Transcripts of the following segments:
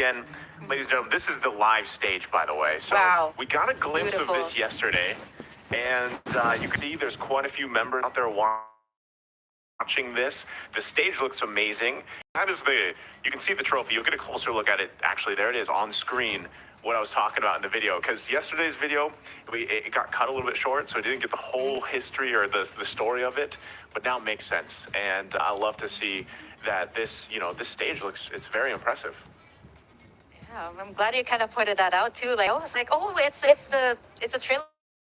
again, ladies and gentlemen, this is the live stage, by the way. So wow. we got a glimpse Beautiful. of this yesterday, and you can see there's quite a few members out there watching this. The stage looks amazing. That is you can see the trophy. You'll get a closer look at it. Actually, there it is on screen, what I was talking about in the video. Because yesterday's video, it got cut a little bit short, so it didn't get the whole history or the story of it. But now it makes sense. And I love to see that this stage it's very impressive. Yeah, I'm glad you kind of pointed that out too. Like I was like, oh, it's a trailer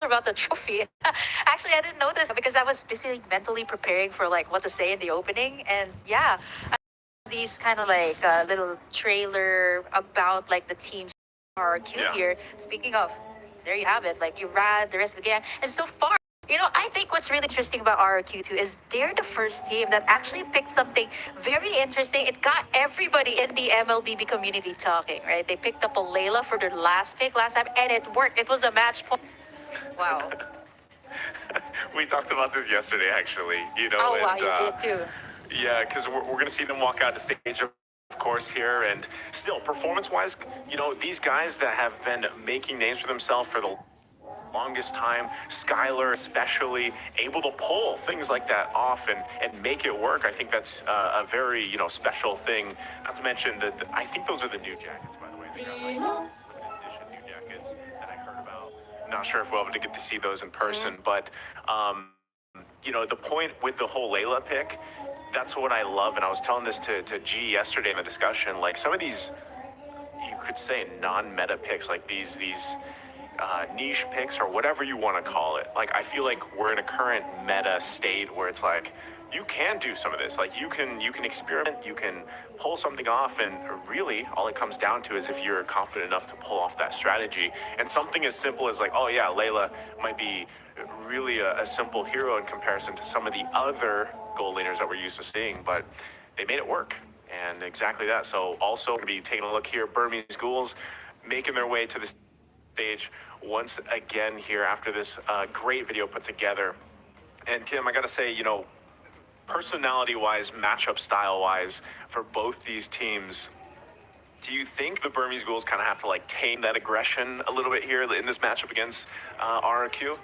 about the trophy. Actually, I didn't know this because I was busy mentally preparing for like what to say in the opening. And yeah, these kind of like little trailer about like the team's RRQ here. Speaking of, there you have it. Like you rad the rest of the game, and so far, I think what's really interesting about RRQ2 is they're the first team that actually picked something very interesting. It got everybody in the MLBB community talking, right? They picked up a Layla for their last pick last time, and it worked. It was a match point. Wow. We talked about this yesterday, actually. Oh, wow, you did too. Yeah, because we're going to see them walk out the stage, of course, here. And still, performance-wise, these guys that have been making names for themselves for the longest time, Skylar especially, able to pull things like that off and make it work. I think that's a very, special thing. Not to mention that I think those are the new jackets, by the way. They got like limited edition new jackets that I heard about. Not sure if we'll be able to get to see those in person, but the point with the whole Layla pick, that's what I love. And I was telling this to G yesterday in the discussion, like some of these, you could say non-meta picks, like these niche picks or whatever you want to call it. Like I feel like we're in a current meta state where it's like you can do some of this. Like you can experiment, you can pull something off, and really all it comes down to is if you're confident enough to pull off that strategy. And something as simple as like, oh yeah, Layla might be really a simple hero in comparison to some of the other gold laners that we're used to seeing, but they made it work. And exactly that. So also going to be taking a look here, Burmese Ghouls making their way to the stage once again here after this great video put together. And Kim, I gotta say, personality-wise, matchup style-wise, for both these teams, do you think the Burmese Ghouls kind of have to like tame that aggression a little bit here in this matchup against RRQ?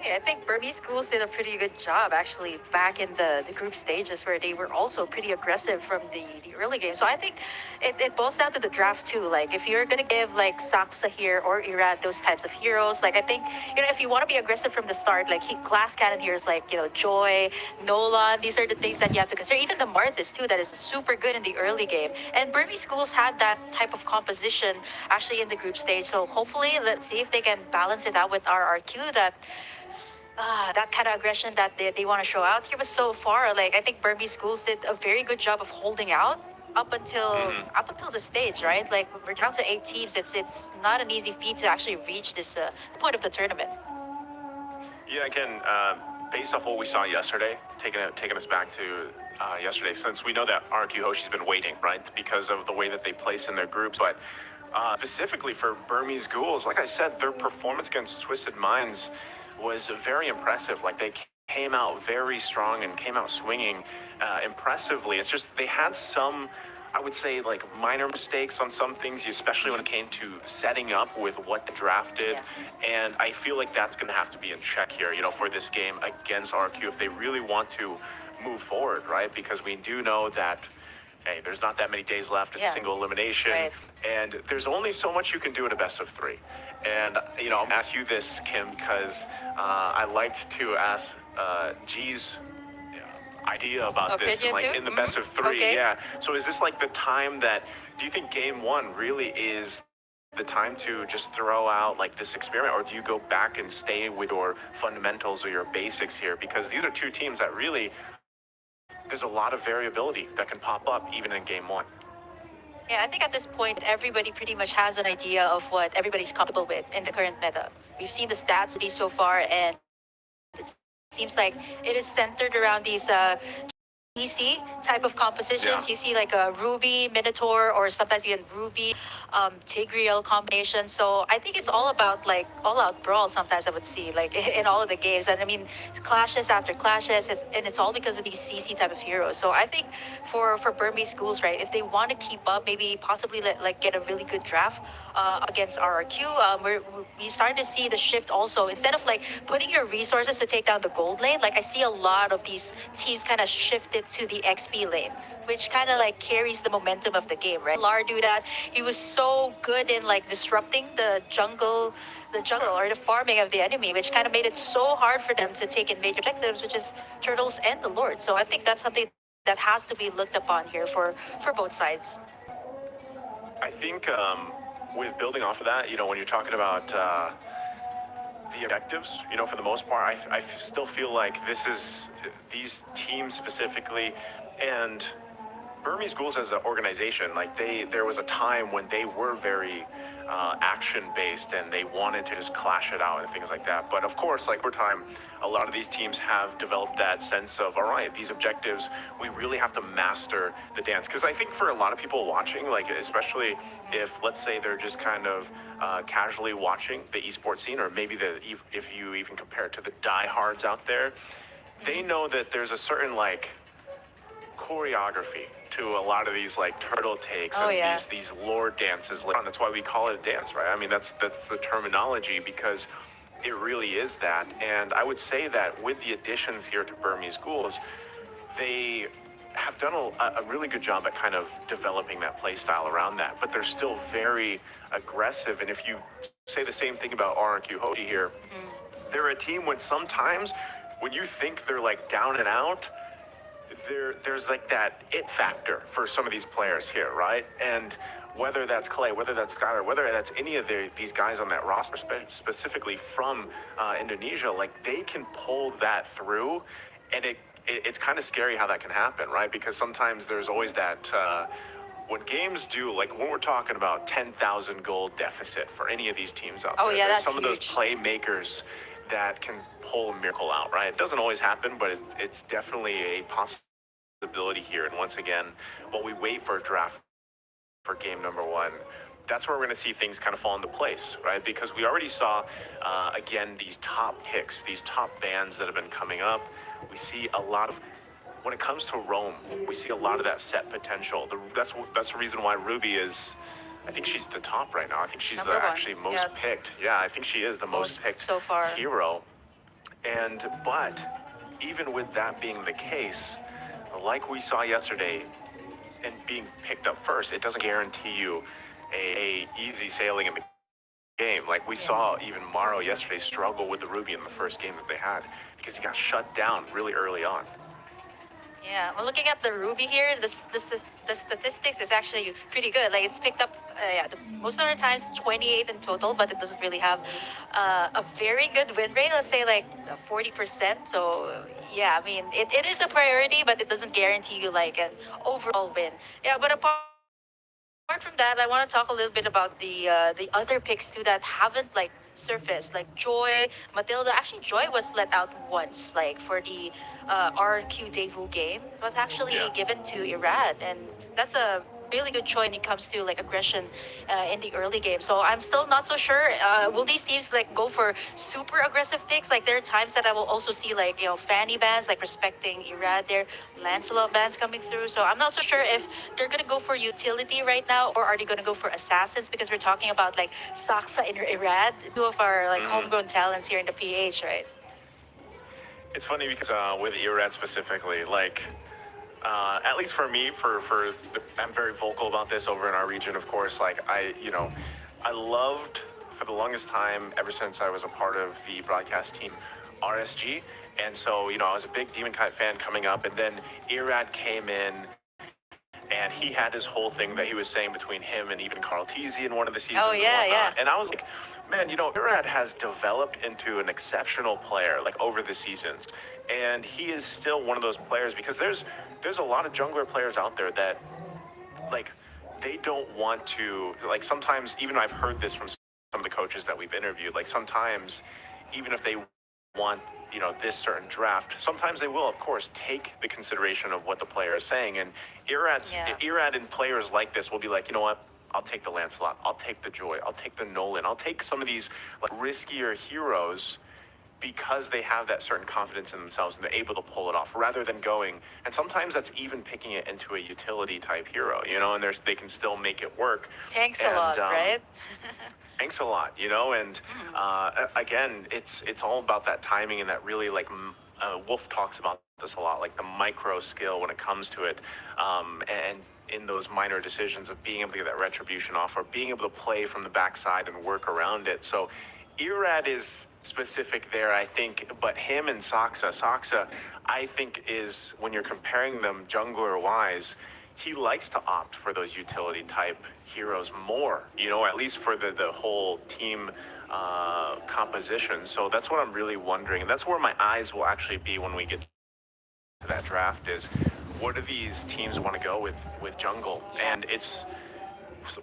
I think Burmese Ghouls did a pretty good job actually back in the group stages where they were also pretty aggressive from the early game. So I think it boils down to the draft too. Like if you're going to give like Saksa here or Irad those types of heroes, like I think, if you want to be aggressive from the start, like glass cannon heroes like, Joy, Nolan, these are the things that you have to consider. Even the Marthis too, that is super good in the early game. And Burmese Ghouls had that type of composition actually in the group stage. So hopefully let's see if they can balance it out with RRQ, that kind of aggression that they want to show out here. But so far, like I think Burmese Ghouls did a very good job of holding out up until the stage, right? Like we're down to 8 teams. It's not an easy feat to actually reach this point of the tournament. Yeah, again, based off what we saw yesterday, taking us back to yesterday, since we know that RRQ Hoshi's been waiting, right, because of the way that they place in their groups, but specifically for Burmese Ghouls, like I said, their performance against Twisted Minds was very impressive. Like they came out very strong and came out swinging impressively. It's just they had some, I would say, like minor mistakes on some things, especially when it came to setting up with what the draft did. And I feel like that's going to have to be in check here, for this game against RRQ if they really want to move forward, right? Because we do know that, hey, there's not that many days left. It's single elimination. Right. And there's only so much you can do in a best of 3. And, I'll ask you this, Kim, because I liked to ask G's idea about this, like in the best of 3. Okay. Yeah. So is this like the time do you think game 1 really is the time to just throw out like this experiment, or do you go back and stay with your fundamentals or your basics here? Because these are 2 teams that really, there's a lot of variability that can pop up even in game 1. Yeah, I think at this point, everybody pretty much has an idea of what everybody's comfortable with in the current meta. We've seen the stats so far, and it seems like it is centered around these DC type of compositions. Yeah. You see like a Ruby Minotaur or sometimes even Ruby Tigreal combination. So I think it's all about like all out brawl. Sometimes I would see like in all of the games, and I mean clashes after clashes, and it's all because of these CC type of heroes. So I think for Burmese schools, right, if they want to keep up, maybe possibly like get a really good draft against RRQ, we started to see the shift also. Instead of like putting your resources to take down the gold lane, like I see a lot of these teams kind of shifted to the XP lane, which kind of like carries the momentum of the game, right? Lar do that. He was so good in like disrupting the jungle or the farming of the enemy, which kind of made it so hard for them to take in major objectives, which is turtles and the lord. So I think that's something that has to be looked upon here for both sides. I think with building off of that, when you're talking about the objectives, for the most part, I still feel like these teams specifically, and Burmese Ghouls as an organization, like there was a time when they were very action-based and they wanted to just clash it out and things like that. But of course, like over time, a lot of these teams have developed that sense of, all right, these objectives, we really have to master the dance. Because I think for a lot of people watching, like especially if, let's say, they're just kind of casually watching the esports scene, or maybe if you even compare it to the diehards out there, they know that there's a certain like choreography to a lot of these like turtle takes and these lore dances. That's why we call it a dance, right? I mean, that's the terminology, because it really is that. And I would say that with the additions here to Burmese Ghouls, they have done a really good job at kind of developing that play style around that, but they're still very aggressive. And if you say the same thing about RRQ Hoshi here, they're a team when sometimes when you think they're like down and out, there's like that it factor for some of these players here, right? And whether that's Clay, whether that's Skylar, whether that's any of these guys on that roster, specifically from Indonesia, like they can pull that through, and it's kind of scary how that can happen, right? Because sometimes there's always that when games do, like when we're talking about 10,000 gold deficit for any of these teams out there, there's some of those playmakers that can pull a miracle out, right? It doesn't always happen, but it's definitely a possibility here. And once again, while we wait for a draft for game number one, that's where we're going to see things kind of fall into place, right? Because we already saw, again, these top picks, these top bands that have been coming up. We see a lot of, when it comes to Rome, we see a lot of that set potential. That's the reason why Ruby is, I think she's the top right now. I think she's actually most picked. Yeah, I think she is the most picked so far hero. But even with that being the case, like we saw yesterday, and being picked up first, it doesn't guarantee you a easy sailing in the game. Like we saw even Maro yesterday struggle with the Ruby in the first game that they had because he got shut down really early on. Yeah, well, looking at the Ruby here, the statistics is actually pretty good. Like it's picked up, most of the times 28 in total, but it doesn't really have a very good win rate. Let's say like 40%. So yeah, I mean, it is a priority, but it doesn't guarantee you like an overall win. Yeah, but apart from that, I want to talk a little bit about the other picks too that haven't like surfaced, like Joy, Matilda. Actually, Joy was let out once, like for the RQ debut game. It was actually given to Irad, and that's a really good choice when it comes to like aggression in the early game. So I'm still not so sure. Will these teams like go for super aggressive picks? Like there are times that I will also see like Fanny bans, like respecting Irad there, Lancelot bans coming through. So I'm not so sure if they're gonna go for utility right now, or are they gonna go for assassins? Because we're talking about like Saksa and Irad, two of our like homegrown talents here in the PH, right? It's funny because with Irad specifically, like at least for me, I'm very vocal about this over in our region, of course. Like I loved for the longest time, ever since I was a part of the broadcast team, RSG. And so, I was a big Demon Kite fan coming up, and then Irad came in, and he had his whole thing that he was saying between him and even Carl Teasy in one of the seasons. And I was like, man, Irad has developed into an exceptional player, like over the seasons. And he is still one of those players, because there's a lot of jungler players out there that, like, they don't want to, like, sometimes, even I've heard this from some of the coaches that we've interviewed, like, sometimes, even if they want, this certain draft. Sometimes they will, of course, take the consideration of what the player is saying. And Irad and players like this will be like, you know what? I'll take the Lancelot. I'll take the Joy. I'll take the Nolan. I'll take some of these like riskier heroes because they have that certain confidence in themselves and they're able to pull it off rather than going. And sometimes that's even picking it into a utility type hero, and they can still make it work. Thanks a lot, right? Thanks a lot, and again, it's all about that timing and that really like Wolf talks about this a lot, like the micro skill when it comes to it, and in those minor decisions of being able to get that retribution off or being able to play from the backside and work around it. So Irad is specific there, I think, but him and Saksa, I think is, when you're comparing them jungler-wise, he likes to opt for those utility type heroes more, at least for the whole team composition. So that's what I'm really wondering. And that's where my eyes will actually be when we get to that draft is, what do these teams want to go with jungle? And it's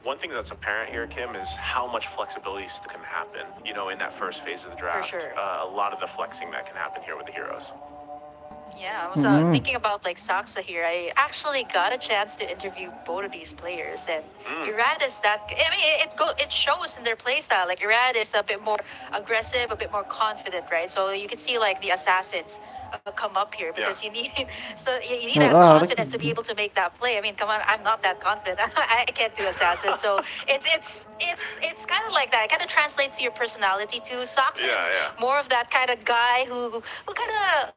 one thing that's apparent here, Kim, is how much flexibility can happen, in that first phase of the draft. For sure. A lot of the flexing that can happen here with the heroes. Yeah, I was thinking about like Saksa here. I actually got a chance to interview both of these players, and Irad is that. I mean, it shows in their playstyle. Like Irad is a bit more aggressive, a bit more confident, right? So you can see like the assassins come up here because you need that confidence to be able to make that play. I mean, come on, I'm not that confident. I can't do assassin. So it's kind of like that. It kind of translates to your personality too. Saksa is more of that kind of guy who kind of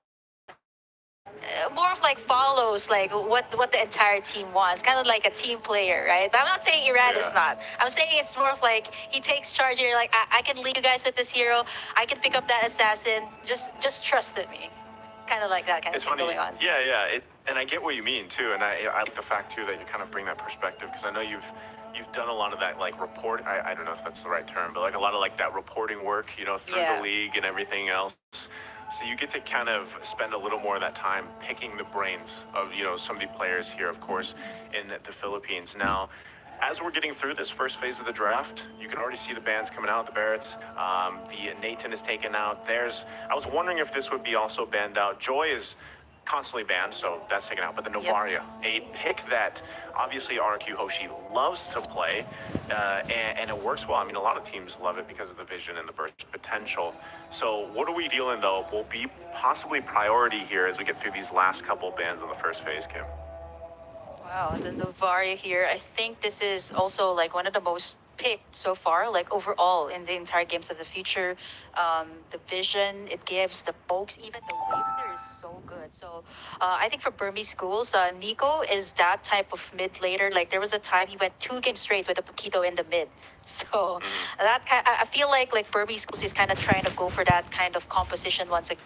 more of like follows like what the entire team wants, kind of like a team player, right? But I'm not saying Irad is not. I'm saying it's more of like he takes charge here, like I can lead you guys with this hero, I can pick up that assassin, just trust in me, kind of like that kind of thing going on. And I get what you mean too, and I like the fact too that you kind of bring that perspective, because I know you've done a lot of that like report. I don't know if that's the right term, but like a lot of like that reporting work, through the league and everything else. So you get to kind of spend a little more of that time picking the brains of, some of the players here, of course, in the Philippines. Now, as we're getting through this first phase of the draft, you can already see the bans coming out, the Barretts. The Nathan is taken out. I was wondering if this would be also banned out. Joy is constantly banned, so that's taken out. But the Novaria, a pick that obviously RRQ Hoshi loves to play, and it works well. I mean, a lot of teams love it because of the vision and the burst potential. So what are we feeling, though, will be possibly priority here as we get through these last couple bans in the first phase, Kim? Wow, the Novaria here, I think this is also like one of the most picked so far, like overall in the entire Games of the Future. The vision it gives, the pokes, even the wave there is so good. So I think for Burmese Ghouls, Nico is that type of mid laner. Like there was a time he went 2 games straight with a Paquito in the mid. So that I feel like Burmese Ghouls is kind of trying to go for that kind of composition once again.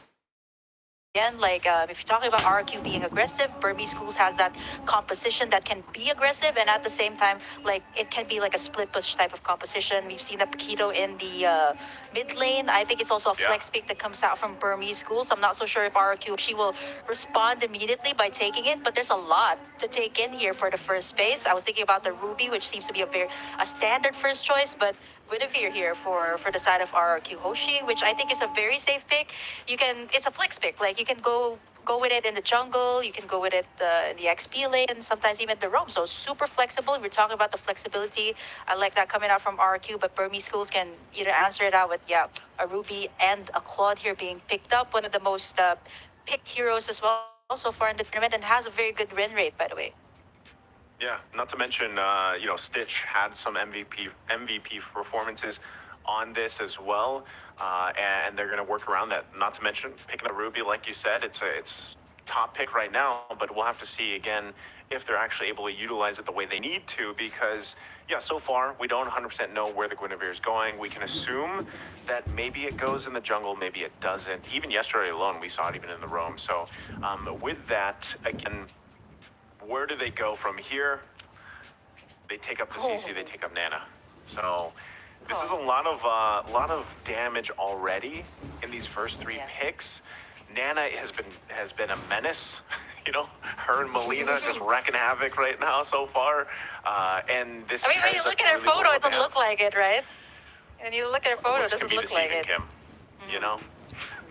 Again, like if you're talking about RRQ being aggressive, Burmese Schools has that composition that can be aggressive, and at the same time, like it can be like a split push type of composition. We've seen the Paquito in the mid lane. I think it's also a flex pick that comes out from Burmese Schools. I'm not so sure if RRQ she will respond immediately by taking it, but there's a lot to take in here for the first phase. I was thinking about the Ruby, which seems to be a standard first choice, but Guinevere here for the side of RRQ Hoshi, which I think is a very safe pick. It's a flex pick. Like you can go with it in the jungle, you can go with it in the XP lane, and sometimes even the roam. So super flexible. We're talking about the flexibility. I like that coming out from RRQ, but Burmese Schools can either answer it out with a Ruby and a Claude here being picked up. One of the most picked heroes as well so far in the tournament, and has a very good win rate, by the way. Yeah, not to mention, Stitch had some MVP performances on this as well, and they're going to work around that. Not to mention, picking up Ruby, like you said, it's top pick right now, but we'll have to see again if they're actually able to utilize it the way they need to, because, so far, we don't 100% know where the Guinevere is going. We can assume that maybe it goes in the jungle, maybe it doesn't. Even yesterday alone, we saw it even in the roam. So with that, again, where do they go from here? They take up the CC, they take up Nana. So this is a lot of damage already in these first 3 picks. Nana has been a menace. Her and Melina just wrecking havoc right now so far. And this. I mean, when you look at her photo, it doesn't look like it, right? When you look at her photo, it doesn't look like it. Kim,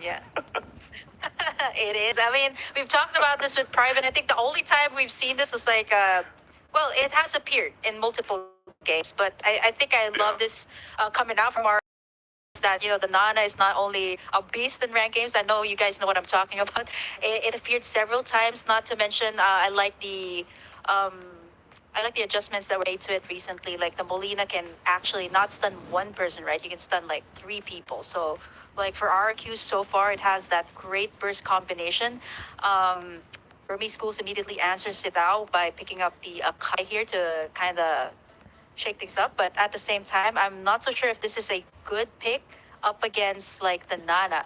Yeah. It is. I mean, we've talked about this with Private. I think the only time we've seen this was like, well, it has appeared in multiple games, but I think I Yeah. love this coming out from our that the Nana is not only a beast in ranked games. I know you guys know what I'm talking about. It appeared several times. Not to mention, um, I like the adjustments that were made to it recently. Like the Molina can actually not stun one person, right? You can stun like three people. So, like for RRQ so far, it has that great burst combination. Um, Burmese Schools immediately answers it out by picking up the Akai here to kind of shake things up. But at the same time, I'm not so sure if this is a good pick up against like the Nana.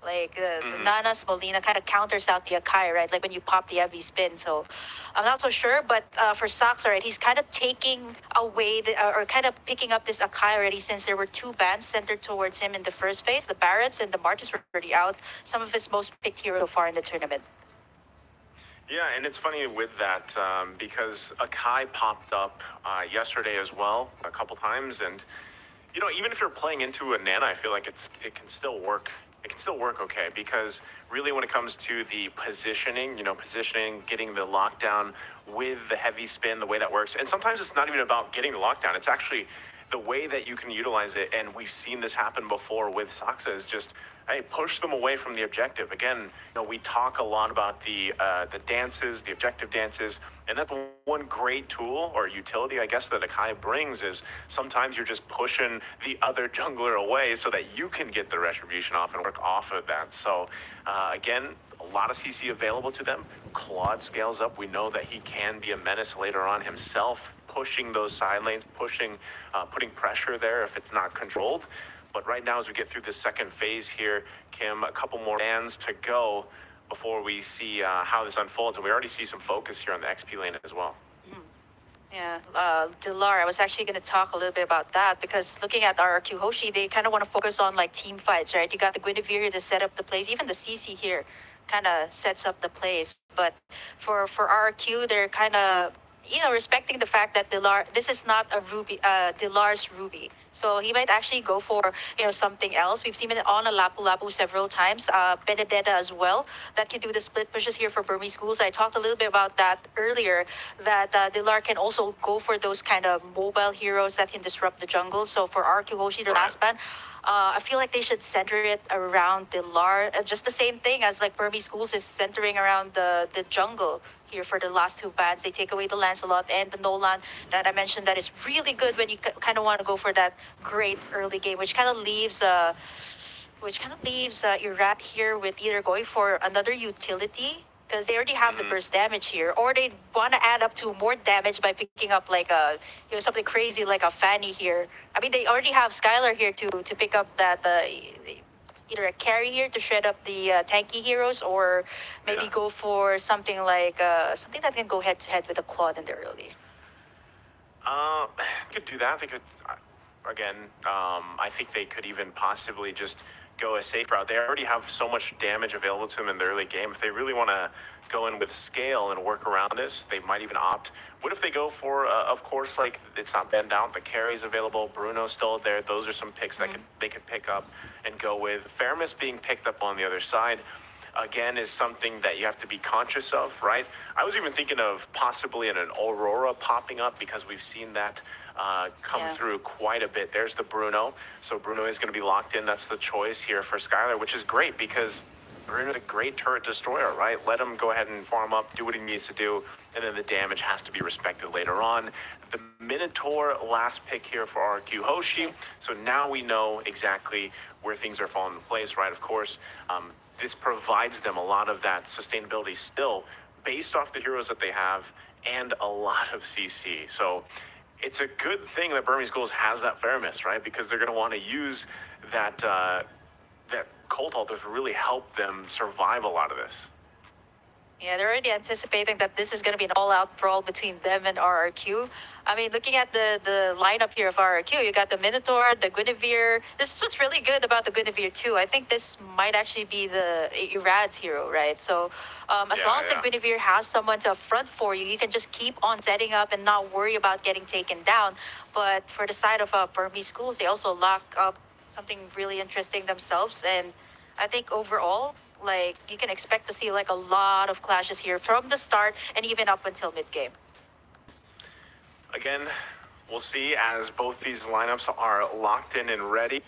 Like the Nana's Molina kind of counters out the Akai, right? Like when you pop the heavy spin. So I'm not so sure. But for Sox, right, he's kind of taking away or kind of picking up this Akai already since there were two bans centered towards him in the first phase. The Barretts and the Martis were already out. Some of his most picked heroes so far in the tournament. Yeah, and it's funny with that because Akai popped up yesterday as well a couple times, and even if you're playing into a Nana, I feel like it can still work. It can still work okay because really when it comes to the positioning, getting the lockdown with the heavy spin, the way that works, and sometimes it's not even about getting the lockdown. It's actually the way that you can utilize it, and we've seen this happen before with Saxa, is just, hey, push them away from the objective. Again, we talk a lot about the dances, the objective dances, and that's one great tool or utility, I guess, that Akai brings is sometimes you're just pushing the other jungler away so that you can get the retribution off and work off of that. So again, a lot of CC available to them. Claude scales up. We know that he can be a menace later on himself, pushing those side lanes, putting pressure there if it's not controlled. But right now, as we get through the second phase here, Kim, a couple more bans to go before we see how this unfolds. And we already see some focus here on the XP lane as well. Yeah, dllar. I was actually going to talk a little bit about that because looking at RRQ Hoshi, they kind of want to focus on like team fights, right? You got the Guinevere to set up the plays. Even the CC here kind of sets up the plays. But for RRQ, they're kind of respecting the fact that dllar. This is not a Ruby, dllar's Ruby. So he might actually go for something else. We've seen it on a Lapu Lapu several times. Benedetta as well that can do the split pushes here for Burmese Schools. I talked a little bit about that earlier. That dllar can also go for those kind of mobile heroes that can disrupt the jungle. So for RQ Hoshi, the last ban, I feel like they should center it around dllar. Just the same thing as like Burmese Schools is centering around the jungle here for the last two bans. They take away the Lancelot and the Nolan that I mentioned that is really good when you kind of want to go for that great early game, which kind of leaves Irat here with either going for another utility because they already have the burst damage here, or they want to add up to more damage by picking up like a something crazy like a Fanny here. I mean, they already have Skylar here to pick up that either a carry here to shred up the tanky heroes, or maybe go for something like something that can go head to head with a Claude in the early. Could do that. They could, again, I think they could even possibly just go a safe route. They already have so much damage available to them in the early game. If they really want to go in with scale and work around this, they might even opt. What if they go for, of course, like it's not banned out, the carry's available, Bruno's still there. Those are some picks that they could pick up and go with. Fairness being picked up on the other side, again, is something that you have to be conscious of, right? I was even thinking of possibly an Aurora popping up because we've seen that come through quite a bit. There's the Bruno. So Bruno is going to be locked in. That's the choice here for Skylar, which is great because Bruno's a great turret destroyer, right? Let him go ahead and farm up, do what he needs to do, and then the damage has to be respected later on. The Minotaur, last pick here for RQ Hoshi. So now we know exactly where things are falling into place, right? Of course, this provides them a lot of that sustainability still based off the heroes that they have and a lot of CC. So it's a good thing that Burmese Schools has that fairness, right? Because they're going to want to use that that Cold Halter to really help them survive a lot of this. Yeah, they're already anticipating that this is going to be an all-out brawl between them and RRQ. I mean, looking at the lineup here of RRQ, you got the Minotaur, the Guinevere. This is what's really good about the Guinevere too. I think this might actually be the Irad's hero, right? So as long as the Guinevere has someone to front for you, you can just keep on setting up and not worry about getting taken down. But for the side of Burmese Schools, they also lock up something really interesting themselves, and I think overall, like you can expect to see like a lot of clashes here from the start and even up until mid game. Again, we'll see as both these lineups are locked in and ready.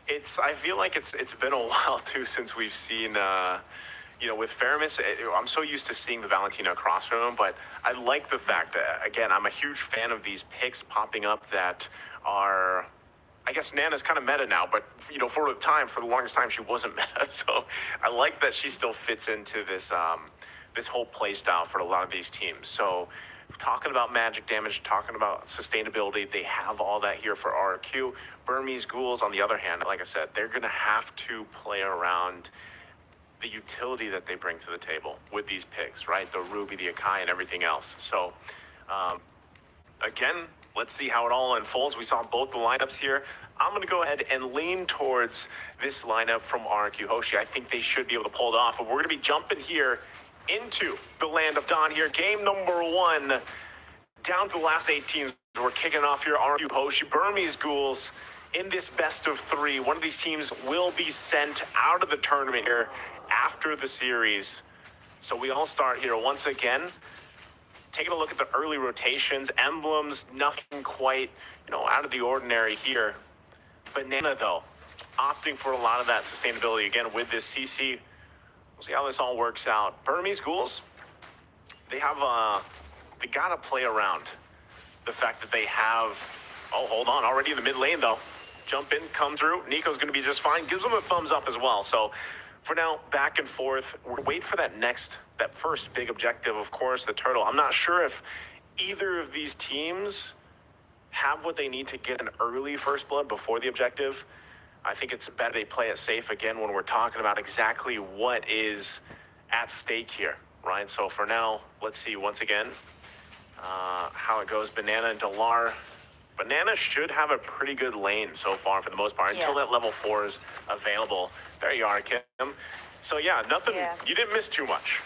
I feel like it's been a while too since we've seen with Fairness, I'm so used to seeing the Valentina across from him, but I like the fact that, again, I'm a huge fan of these picks popping up that are, I guess Nana's kind of meta now, but, for the longest time, she wasn't meta. So I like that she still fits into this, this whole play style for a lot of these teams. So talking about magic damage, talking about sustainability, they have all that here for RRQ. Burmese Ghouls, on the other hand, like I said, they're going to have to play around the utility that they bring to the table with these picks, right? The Ruby, the Akai, and everything else. So, again, let's see how it all unfolds. We saw both the lineups here. I'm going to go ahead and lean towards this lineup from RRQ Hoshi. I think they should be able to pull it off. But we're going to be jumping here into the land of Dawn here. Game number 1, down to the last 8 teams. We're kicking off here. RRQ Hoshi, Burmese Ghouls in this best of 3. One of these teams will be sent out of the tournament here after the series. So we all start here once again, taking a look at the early rotations. Emblems, nothing quite, out of the ordinary here. Banana, though, opting for a lot of that sustainability again with this CC. We'll see how this all works out. Burmese Ghouls, they gotta play around the fact that they have, oh, hold on, already in the mid lane, though. Jump in, come through. Nico's gonna be just fine. Gives them a thumbs up as well. So for now, back and forth. We'll wait for that first big objective, of course, the turtle. I'm not sure if either of these teams have what they need to get an early first blood before the objective. I think it's better they play it safe again when we're talking about exactly what is at stake here, right? So for now, let's see once again how it goes. Banana and dlarr. Banana should have a pretty good lane so far for the most part, until that level 4 is available. There you are, Kim. So yeah, nothing, you didn't miss too much.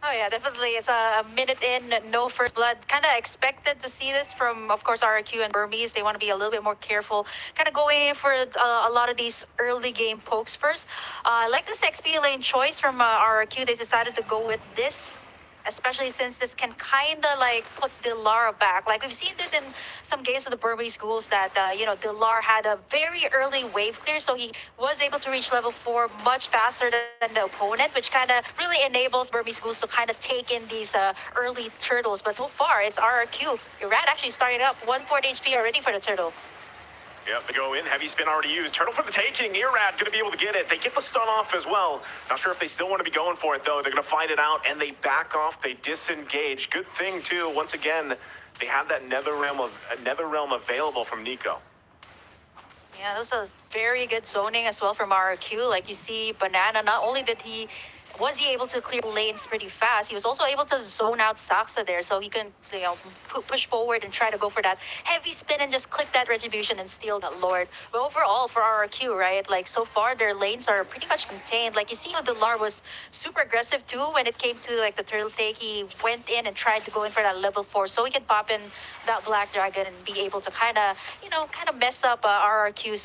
Oh yeah, definitely. It's a minute in, no first blood. Kind of expected to see this from, of course, RRQ and Burmese. They want to be a little bit more careful, kind of going in for a lot of these early game pokes first. I like this XP lane choice from RRQ. They decided to go with this, especially since this can kind of like put dlarr back. Like we've seen this in some games of the Burmese Ghouls that, dlarr had a very early wave clear, so he was able to reach level 4 much faster than the opponent, which kind of really enables Burmese Ghouls to kind of take in these early turtles. But so far, it's RRQ. Irad actually starting up 1/4 HP already for the turtle. Yep, they go in. Heavy spin already used. Turtle for the taking. Irad going to be able to get it. They get the stun off as well. Not sure if they still want to be going for it, though. They're going to fight it out, and they back off. They disengage. Good thing, too. Once again, they have that nether realm available from Nico. Yeah, those are very good zoning as well from RRQ. Like you see, Banana, not only was he able to clear lanes pretty fast, he was also able to zone out Saksa there, so he can push forward and try to go for that heavy spin and just click that retribution and steal that Lord. But overall for RRQ, right, like so far their lanes are pretty much contained. Like you see how dlarr was super aggressive too when it came to like the turtle take. He went in and tried to go in for that level 4 so he could pop in that black dragon and be able to kind of mess up RRQ's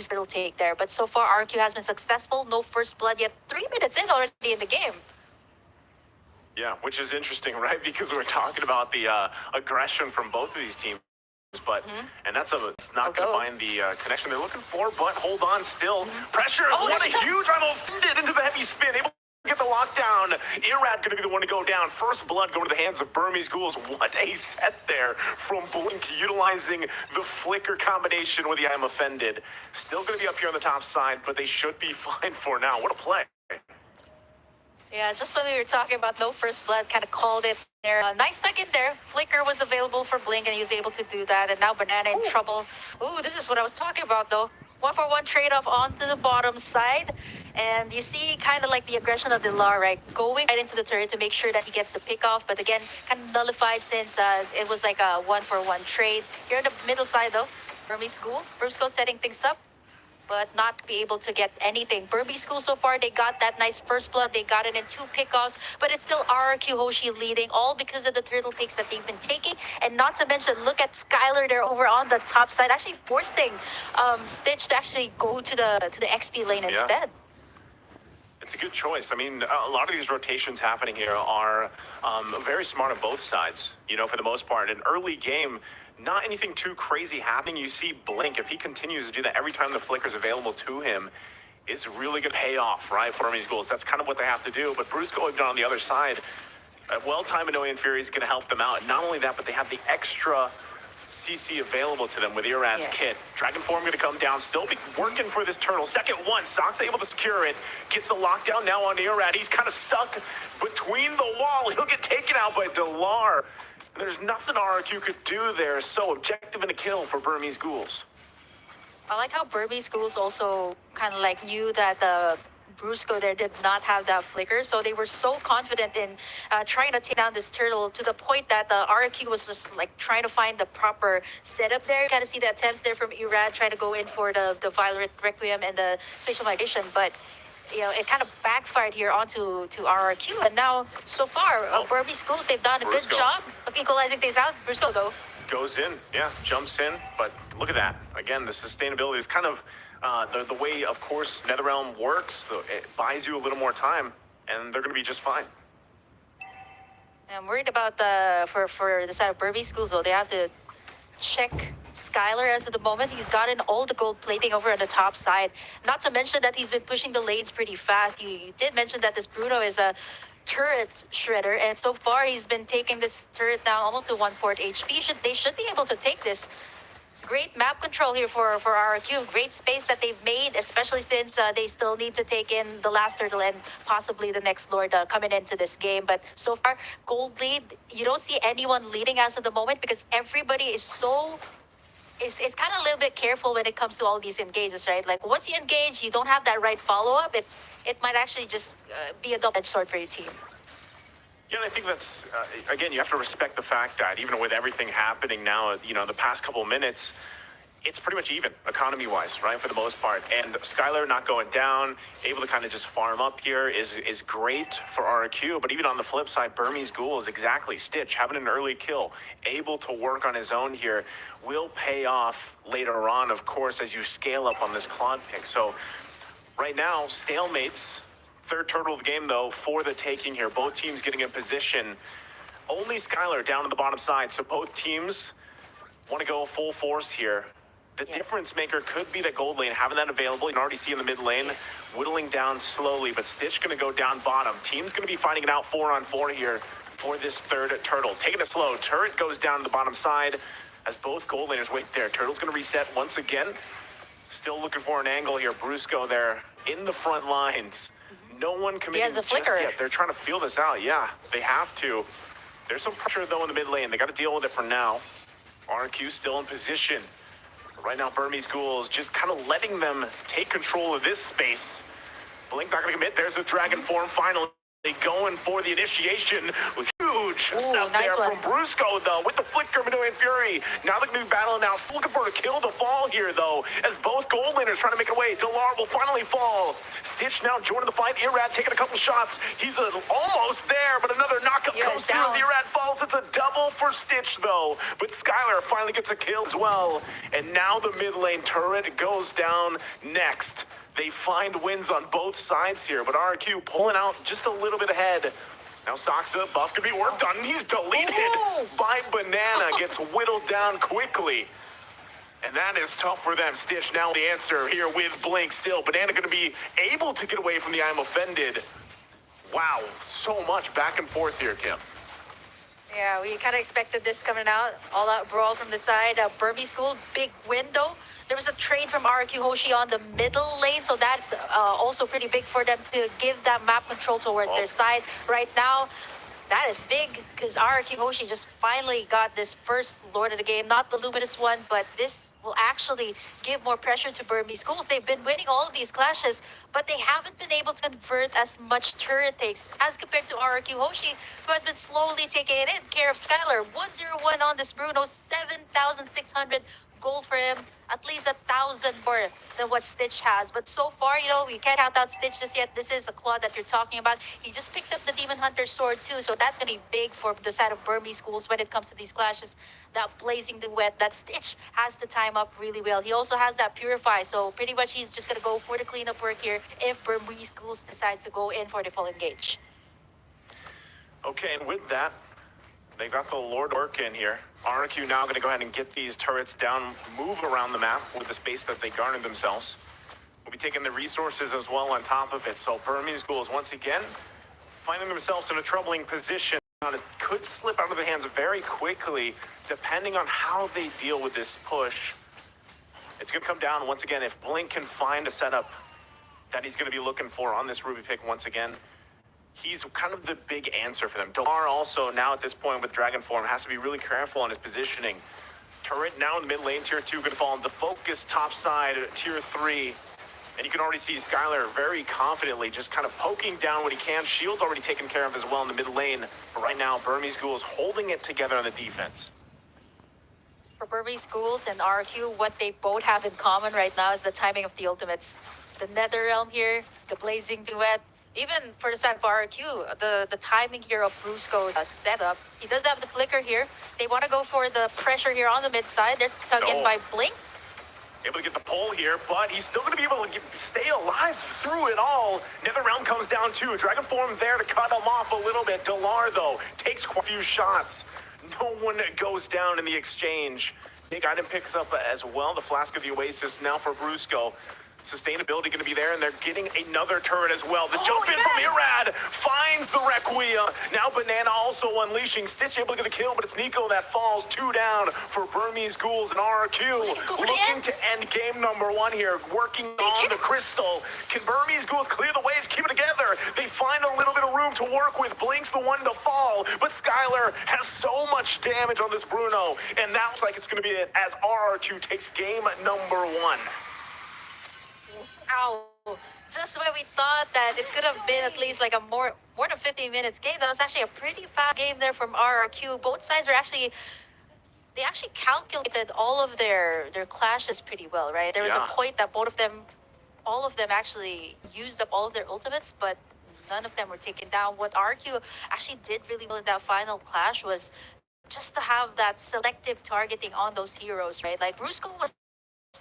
turtle take there. But so far RRQ has been successful. No first blood yet. 3 minutes in already in the game. Yeah, which is interesting, right? Because we're talking about the aggression from both of these teams. But and it's not going to find the connection they're looking for. But hold on, still pressure. Oh, what a huge! I'm offended into the heavy spin. Able to get the lockdown. Irad going to be the one to go down. First blood going to the hands of Burmese Ghouls. What a set there from Blink, utilizing the flicker combination with the I'm offended. Still going to be up here on the top side, but they should be fine for now. What a play! Yeah, just when we were talking about no first blood, kind of called it there. Nice tuck in there. Flicker was available for Blink, and he was able to do that. And now Banana in trouble. Ooh, this is what I was talking about, though. 1-for-1 trade-off onto the bottom side. And you see kind of like the aggression of dlarr, right? Going right into the turret to make sure that he gets the pick off. But again, kind of nullified since it was like a 1-for-1 trade. Here on the middle side, though, Burmese Ghouls. Burmese Ghouls setting things up. but not be able to get anything. Burmese School so far, they got that nice first blood. They got it in 2 pickoffs, but it's still RRQ Hoshi leading, all because of the turtle takes that they've been taking. And not to mention, look at Skylar there over on the top side, actually forcing Stitch to actually go to the XP lane instead. It's a good choice. I mean, a lot of these rotations happening here are very smart on both sides, you know, for the most part. An early game, not anything too crazy happening. You see Blink, if he continues to do that every time the flicker's available to him, it's really good payoff, right, for Burmese Ghouls. That's kind of what they have to do. But Brusco, even on the other side, a well-timed Annoying Fury is going to help them out. Not only that, but they have the extra CC available to them with Irad's kit. Dragon Form going to come down, still be working for this turtle. Second one, Sock's able to secure it. Gets a lockdown now on Irad. He's kind of stuck between the wall. He'll get taken out by dlarr. And there's nothing RRQ could do there. So objective and a kill for Burmese Ghouls. I like how Burmese Ghouls also kind of like knew that the Brusco there did not have that flicker, so they were so confident in trying to take down this turtle to the point that the RRQ was just like trying to find the proper setup there. You kind of see the attempts there from Irad trying to go in for the Violet Requiem and the spatial migration, but you know, it kind of backfired here onto RRQ. And now, so far, Burmese Ghouls, they've done a good job of equalizing things out. Brusco, though, goes in, jumps in, but look at that. Again, the sustainability is kind of the way, of course, NetherRealm works. It buys you a little more time, and they're going to be just fine. I'm worried about for the side of Burmese Ghouls, though. They have to check Skylar as of the moment. He's gotten all the gold plating over on the top side. Not to mention that he's been pushing the lanes pretty fast. You did mention that this Bruno is a turret shredder, and so far he's been taking this turret down almost to 1/4 HP. They should be able to take this. Great map control here for RRQ. Great space that they've made, especially since they still need to take in the last turtle and possibly the next Lord coming into this game. But so far, gold lead, you don't see anyone leading as of the moment because everybody is so... It's kind of a little bit careful when it comes to all these engages, right? Like, once you engage, you don't have that right follow-up, it might actually just be a double-edged sword for your team. Yeah, and I think that's, again, you have to respect the fact that even with everything happening now, you know, the past couple of minutes, it's pretty much even, economy-wise, right, for the most part. And Skylar not going down, able to kind of just farm up here is great for RRQ. But even on the flip side, Burmese Ghouls, exactly, Stitch, having an early kill, able to work on his own here, will pay off later on, of course, as you scale up on this Claude pick. So right now, stalemates. Third turtle of the game, though, for the taking here. Both teams getting in position. Only Skylar down on the bottom side, so both teams want to go full force here. The difference maker could be the gold lane, having that available. You can already see in the mid lane, whittling down slowly, but Stitch going to go down bottom. Team's going to be fighting it out 4-on-4 here for this third turtle. Taking it slow. Turret goes down to the bottom side as both gold laners wait there. Turtle's going to reset once again. Still looking for an angle here. Brusco there in the front lines. No one committing just yet. They're trying to feel this out. Yeah, they have to. There's some pressure, though, in the mid lane. They got to deal with it for now. RQ still in position. Right now, Burmese Ghouls just kind of letting them take control of this space. Blink not going to commit. There's the Dragon Form finally going for the initiation. Huge stuff there from Brusco, though, with the flicker, Annoying Fury. Now they're going to be battling now. Still looking for a kill to fall here, though, as both gold laners trying to make it away. dlarr will finally fall. Stitch now joining the fight. Irad taking a couple shots. He's almost there, but another knockup comes through as Irad falls. It's a double for Stitch, though. But Skylar finally gets a kill as well. And now the mid lane turret goes down next. They find wins on both sides here, but RRQ pulling out just a little bit ahead. Now Soxa, buff could be worked on, and he's deleted by Banana. Gets whittled down quickly. And that is tough for them. Stitch now the answer here with Blink still. Banana going to be able to get away from the I'm offended. Wow, so much back and forth here, Kim. Yeah, we kind of expected this coming out. All out brawl from the side. Burmese School, big window. There was a trade from RRQ Hoshi on the middle lane, so that's also pretty big for them to give that map control towards their side. Right now, that is big because RRQ Hoshi just finally got this first Lord of the game. Not the Luminous one, but this will actually give more pressure to Burmese Schools. They've been winning all of these clashes, but they haven't been able to convert as much turret takes as compared to RRQ Hoshi, who has been slowly taking it in care of Skylar. 101 on this Bruno, 7,600 gold for him, at least 1,000 more than what Stitch has. But so far, we can't count out Stitch just yet. This is a claw that you're talking about. He just picked up the Demon Hunter sword too, so that's gonna be big for the side of Burmese schools when it comes to these clashes. That blazing duet, that Stitch has to time up really well. He also has that Purify, so pretty much he's just gonna go for the cleanup work here if Burmese schools decides to go in for the full engage. Okay, and with that, they got the Lord Orc in here. RRQ now going to go ahead and get these turrets down, move around the map with the space that they garnered themselves. We'll be taking the resources as well on top of it. So Burmese ghouls once again finding themselves in a troubling position. It could slip out of their hands very quickly depending on how they deal with this push. It's going to come down once again if Blink can find a setup that he's going to be looking for on this Ruby pick once again. He's kind of the big answer for them. dllar also now at this point with Dragon Form has to be really careful on his positioning. Turret now in the mid lane, tier 2 going to fall into focus top side, tier 3. And you can already see Skylar very confidently just kind of poking down what he can. Shield's already taken care of as well in the mid lane. But right now, Burmese Ghouls holding it together on the defense. For Burmese Ghouls and RRQ, what they both have in common right now is the timing of the ultimates. The Nether Realm here, the Blazing Duet. Even for the side of RRQ, the timing here of Brusco's setup, he does have the flicker here. They want to go for the pressure here on the mid side. There's tug in by Blink. Able to get the pull here, but he's still going to be able to stay alive through it all. Nether Realm comes down too. Dragon Form there to cut him off a little bit. dllar, though, takes a few shots. No one goes down in the exchange. Big item picks up as well. The Flask of the Oasis now for Brusco. Sustainability going to be there, and they're getting another turret as well. The jump in from Irad finds the Requiem. Now Banana also unleashing. Stitch able to get the kill, but it's Nico that falls. 2 down for Burmese Ghouls and RRQ. Looking to end game number 1 here, working on the crystal. Can Burmese Ghouls clear the waves, keep it together? They find a little bit of room to work with. Blink's the one to fall, but Skylar has so much damage on this Bruno, and that looks like it's going to be it as RRQ takes game number 1. Ow. Just when we thought that it could have been at least like a more than 15 minutes game, that was actually a pretty fast game there from RRQ. Both sides were actually calculated all of their clashes pretty well, right? There was a point that all of them actually used up all of their ultimates, but none of them were taken down. What RRQ actually did really well in that final clash was just to have that selective targeting on those heroes, right? Like Brusco was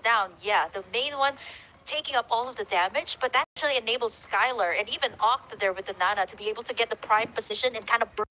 down, yeah, the main one taking up all of the damage, but that actually enabled Skylar and even Octa there with the Nana to be able to get the prime position and kind of burn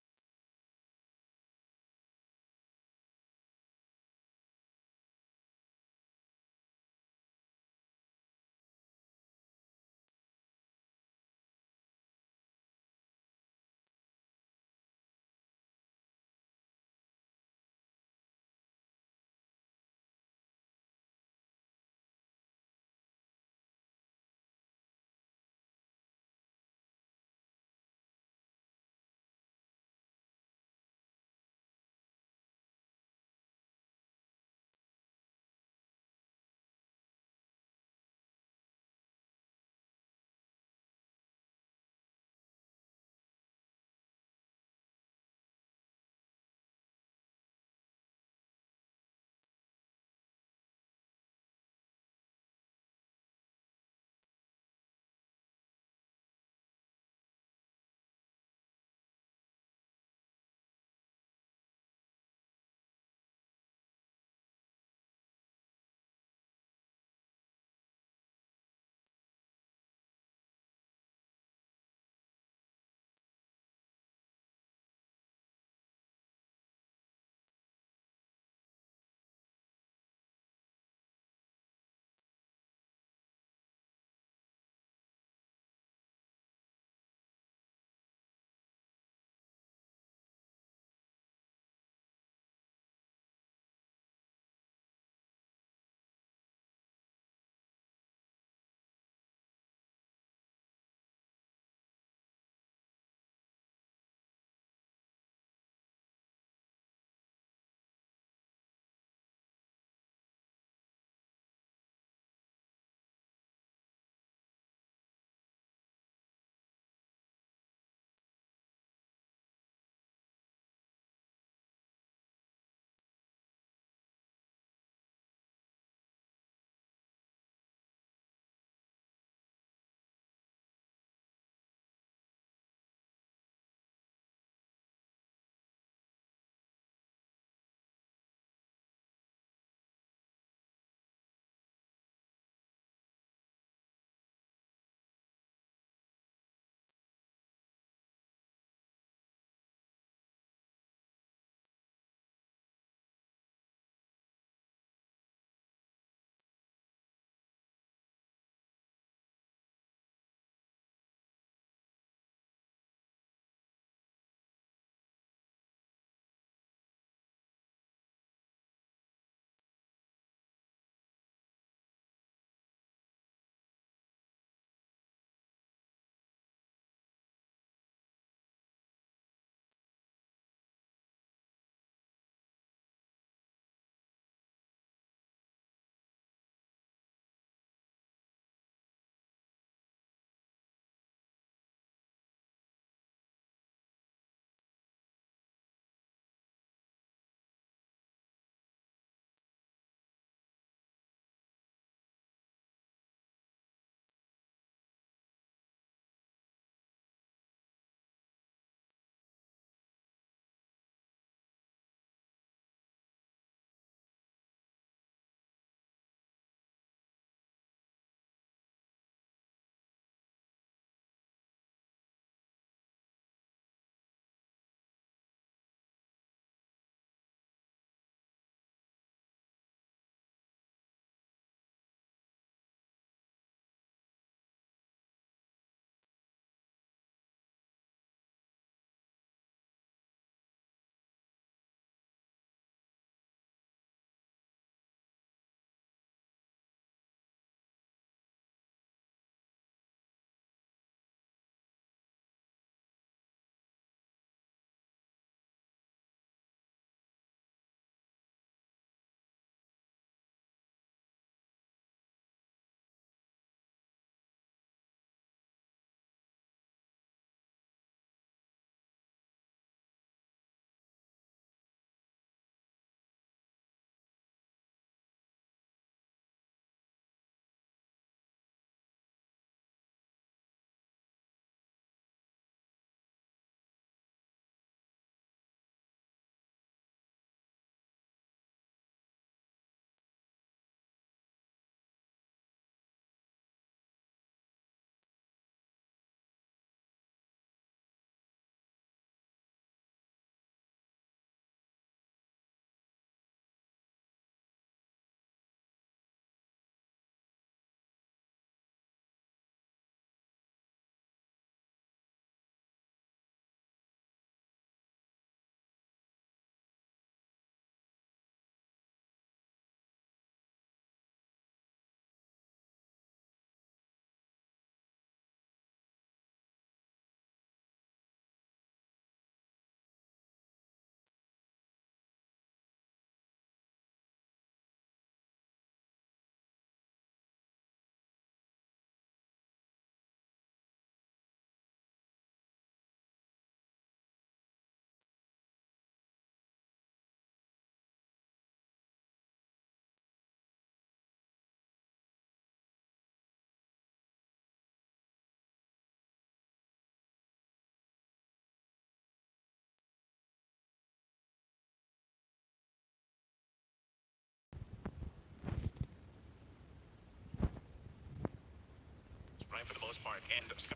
part, and Skylar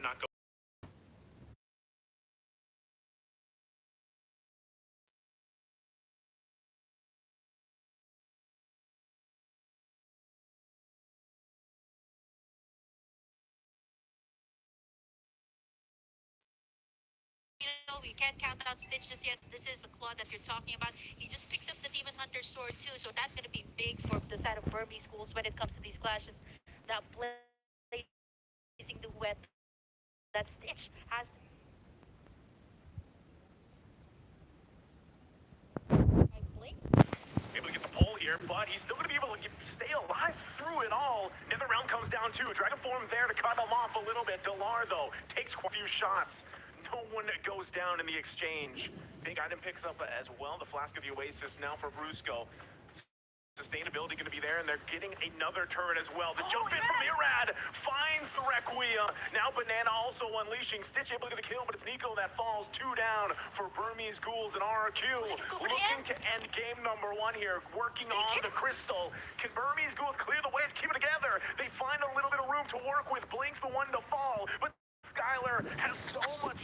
not going. We can't count out Stitch just yet. This is the claw that you're talking about. He just picked up the Demon Hunter sword too, so that's going to be big for the side of Burmese schools when it comes to these clashes. Now placing the wet that Stitch has. I blink. Able to get the pull here, but he's still going to be able to stay alive through it all. Nether Realm comes down too. Dragon Form there to cut him off a little bit. Dlarr, though, takes a few shots. No one goes down in the exchange. Big item picks up as well. The Flask of the Oasis now for Brusco. Sustainability going to be there, and they're getting another turret as well. The jump in from Mirad finds the Requiem. Now Banana also unleashing. Stitch able to get the kill, but it's Nico that falls. 2 down for Burmese Ghouls and RRQ. Looking to end game number 1 here, working on the crystal. Can Burmese Ghouls clear the waves, keep it together? They find a little bit of room to work with. Blink's the one to fall, but Skylar has so much.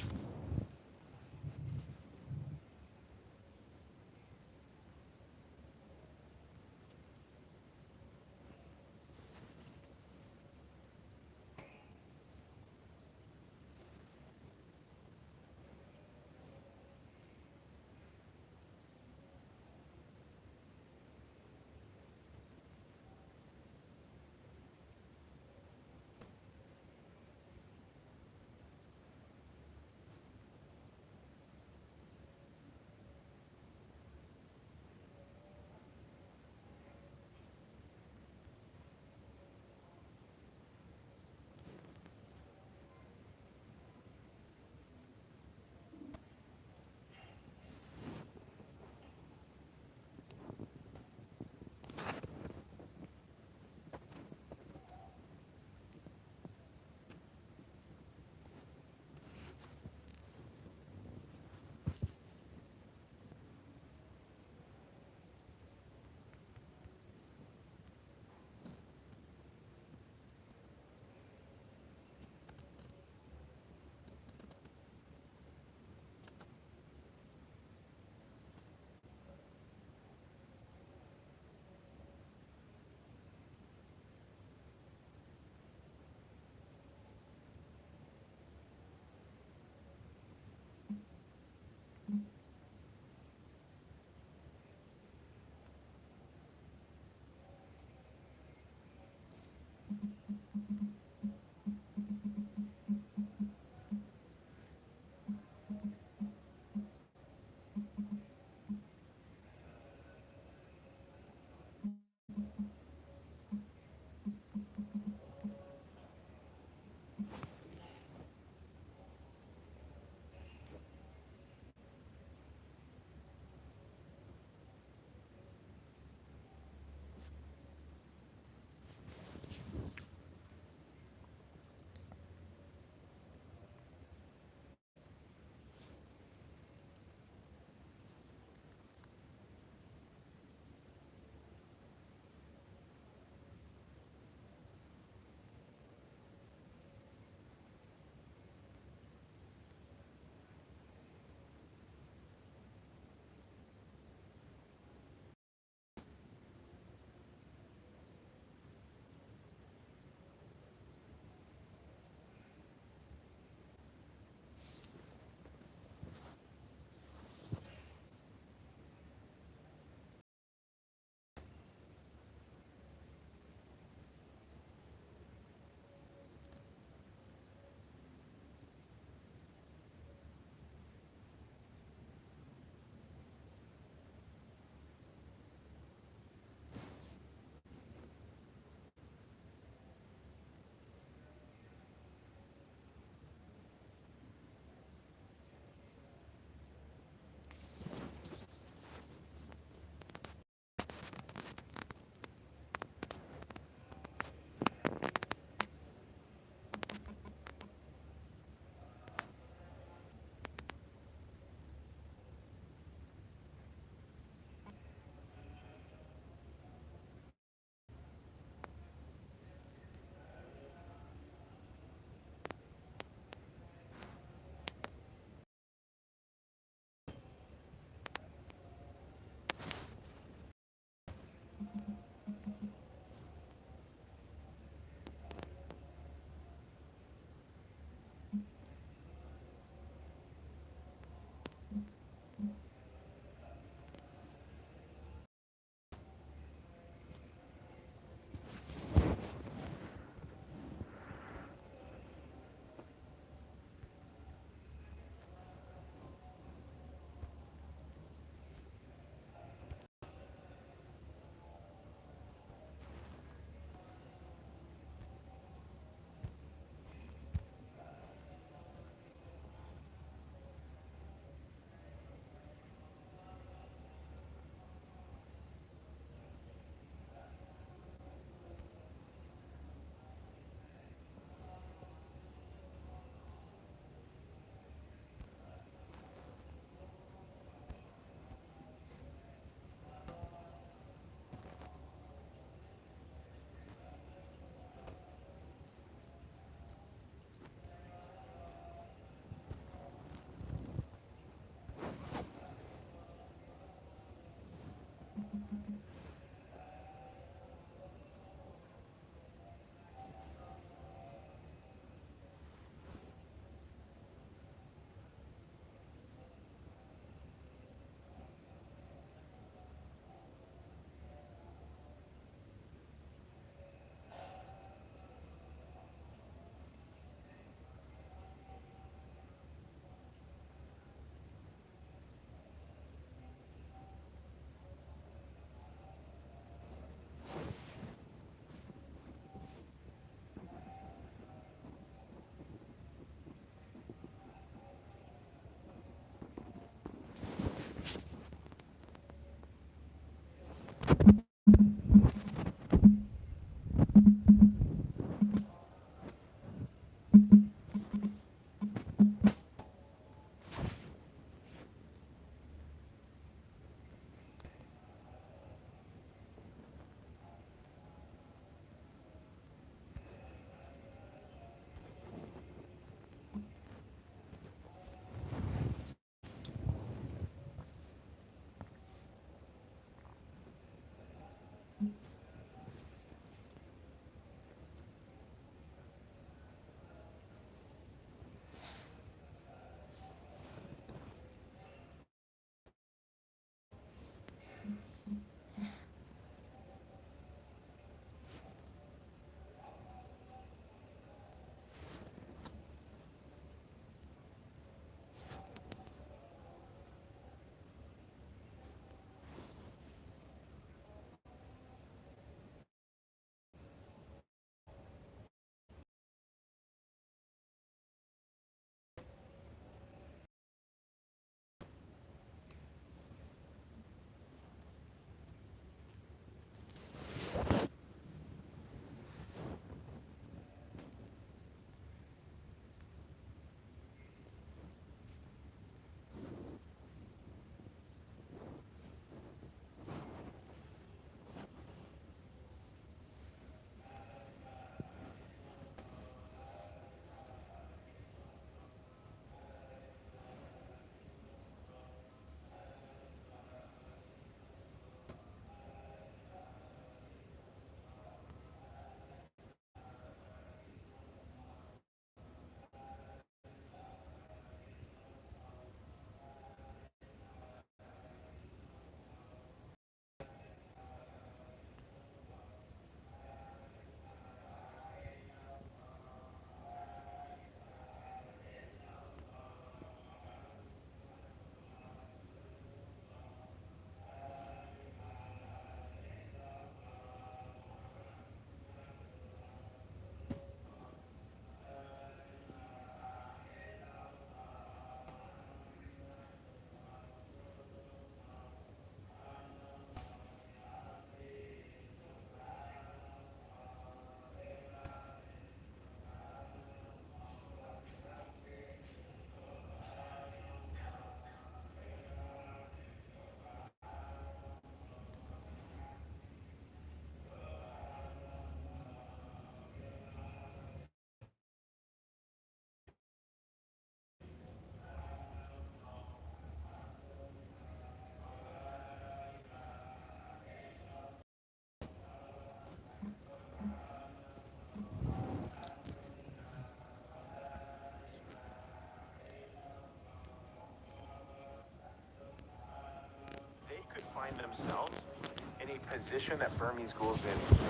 a position that Burmese Ghouls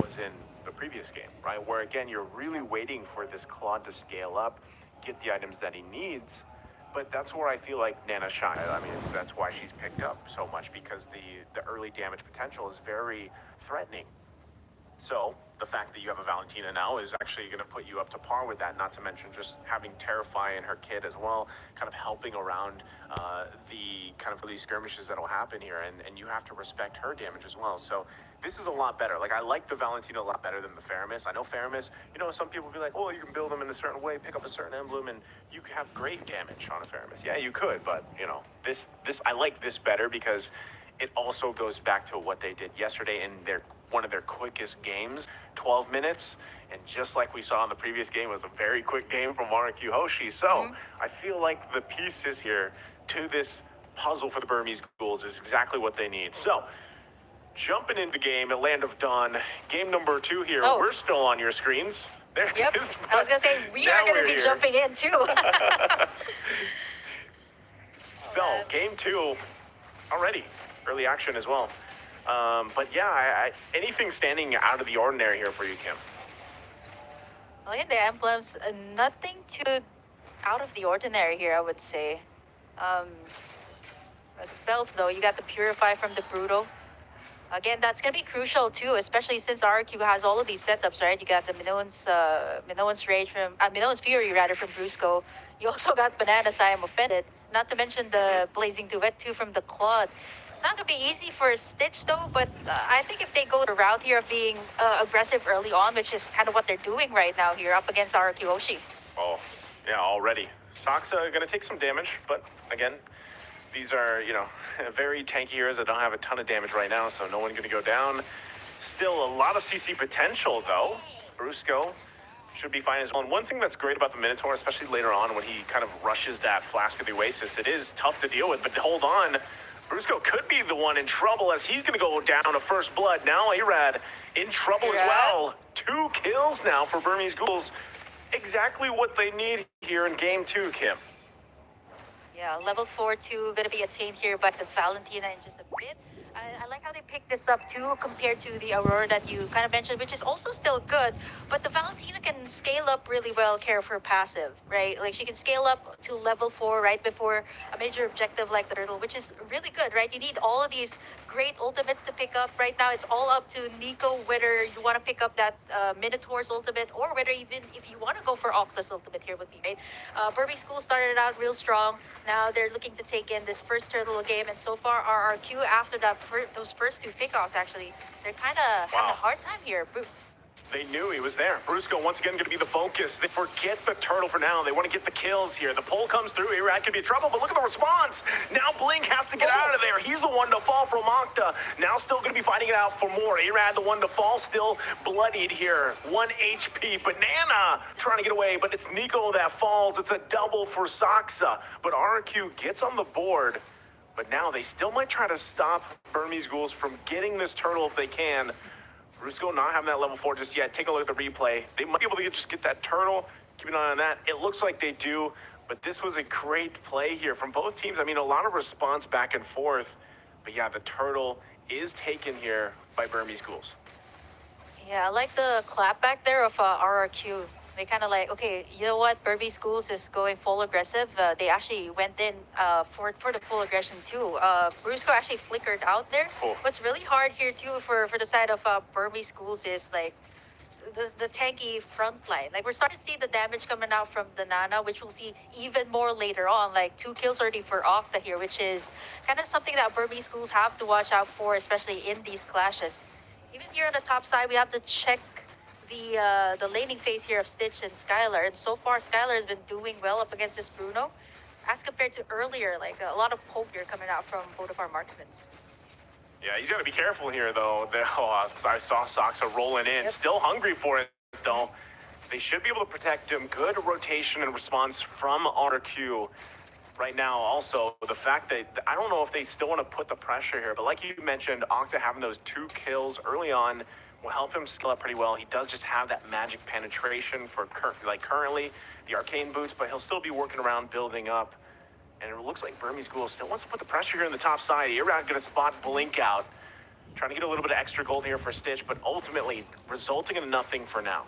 was in the previous game, right? Where again, you're really waiting for this Claude to scale up, get the items that he needs. But that's where I feel like Nana shines. I mean, that's why she's picked up so much, because the early damage potential is very threatening. So the fact that you have a Valentina now is actually going to put you up to par with that, not to mention just having Terrify and her kit as well, kind of helping around the kind of these skirmishes that'll happen here, and you have to respect her damage as well. So this is a lot better. Like, I like the Valentina a lot better than the Faramis. I know Faramis, you know, some people be like, oh, you can build them in a certain way, pick up a certain emblem, and you can have great damage on a Faramis. Yeah, you could, but, you know, this I like this better because it also goes back to what they did yesterday in one of their quickest games, 12 minutes. And just like we saw in the previous game, it was a very quick game from RRQ Hoshi. So I feel like the pieces here to this puzzle for the Burmese Ghouls is exactly what they need. So jumping into the game at Land of Dawn, game number 2 here. Oh. We're still on your screens. There it is. I was going to say, we are going to be jumping in too. So game 2 already. Early action as well. But yeah, anything standing out of the ordinary here for you, Kim? Look at the emblems. Nothing too out of the ordinary here, I would say. Spells, though, you got the Purify from the Brutal. Again, that's going to be crucial, too, especially since RRQ has all of these setups, right? You got the Minoan's Rage from... Minoan's Fury, rather, from Brusco. You also got Banana's I Am Offended. Not to mention the Blazing Duet, too, from the Claude. It's not going to be easy for Stitch, though, but I think if they go the route here of being aggressive early on, which is kind of what they're doing right now here up against RRQ Hoshi. Oh, yeah, already. Saksa going to take some damage, but again, these are, you know, very tanky heroes that don't have a ton of damage right now, so no one going to go down. Still a lot of CC potential, though. Brusco should be fine as well. And one thing that's great about the Minotaur, especially later on when he kind of rushes that Flask of the Oasis, it is tough to deal with, but hold on. Brusco could be the one in trouble as he's going to go down to first blood. Now Arad in trouble as well. 2 kills now for Burmese Ghouls. Exactly what they need here in game 2, Kim. Yeah, level 4-2 going to be attained here by the Valentina in just a bit. I like how they picked this up too compared to the Aurora that you kind of mentioned, which is also still good, but the Valentina can scale up really well, care for passive, right? Like she can scale up to level 4 right before a major objective like the Turtle, which is really good, right? You need all of these great ultimates to pick up. Right now, it's all up to Nico whether you want to pick up that Minotaur's ultimate or whether even if you want to go for Octa's ultimate here would be great. Burmese School started out real strong. Now they're looking to take in this first Turtle game, and so far RRQ after that those first 2 pickoffs, actually, they're kind of having a hard time here. They knew he was there. Brusco once again going to be the focus. They forget the Turtle for now. They want to get the kills here. The pull comes through. Arad could be in trouble, but look at the response. Now Blink has to get out of there. He's the one to fall from Octa. Now still going to be fighting it out for more. Arad the one to fall, still bloodied here. 1 HP. Banana trying to get away, but it's Nico that falls. It's a double for Saksa. But RRQ gets on the board. But now they still might try to stop Burmese Ghouls from getting this Turtle if they can. Brusco not having that level 4 just yet. Take a look at the replay. They might be able to just get that Turtle. Keep an eye on that. It looks like they do, but this was a great play here from both teams. I mean, a lot of response back and forth. But yeah, the Turtle is taken here by Burmese Ghouls. Yeah, I like the clap back there of RRQ. They kind of like, okay, you know what? Burmese Ghouls is going full aggressive. They actually went in for the full aggression too. Brusco actually flickered out there. Oh. What's really hard here too for the side of Burmese Ghouls is like the tanky front line. Like we're starting to see the damage coming out from the Nana, which we'll see even more later on. Like 2 kills already for Octa here, which is kind of something that Burmese Ghouls have to watch out for, especially in these clashes. Even here on the top side, we have to check the laning phase here of Stitch and Skylar, and so far Skylar has been doing well up against this Bruno as compared to earlier. Like a lot of poke here coming out from both of our marksmen. Yeah, he's got to be careful here though. I saw Saksa rolling in, still hungry for it though. They should be able to protect him. Good rotation and response from RRQ right now. Also, the fact that I don't know if they still want to put the pressure here, but like you mentioned, Octa having those 2 kills early on will help him skill up pretty well. He does just have that magic penetration for currently the arcane boots, but he'll still be working around building up. And it looks like Burmese Ghouls still wants to put the pressure here in the top side. Iraq gonna spot Blink out. trying to get a little bit of extra gold here for Stitch, but ultimately resulting in nothing for now.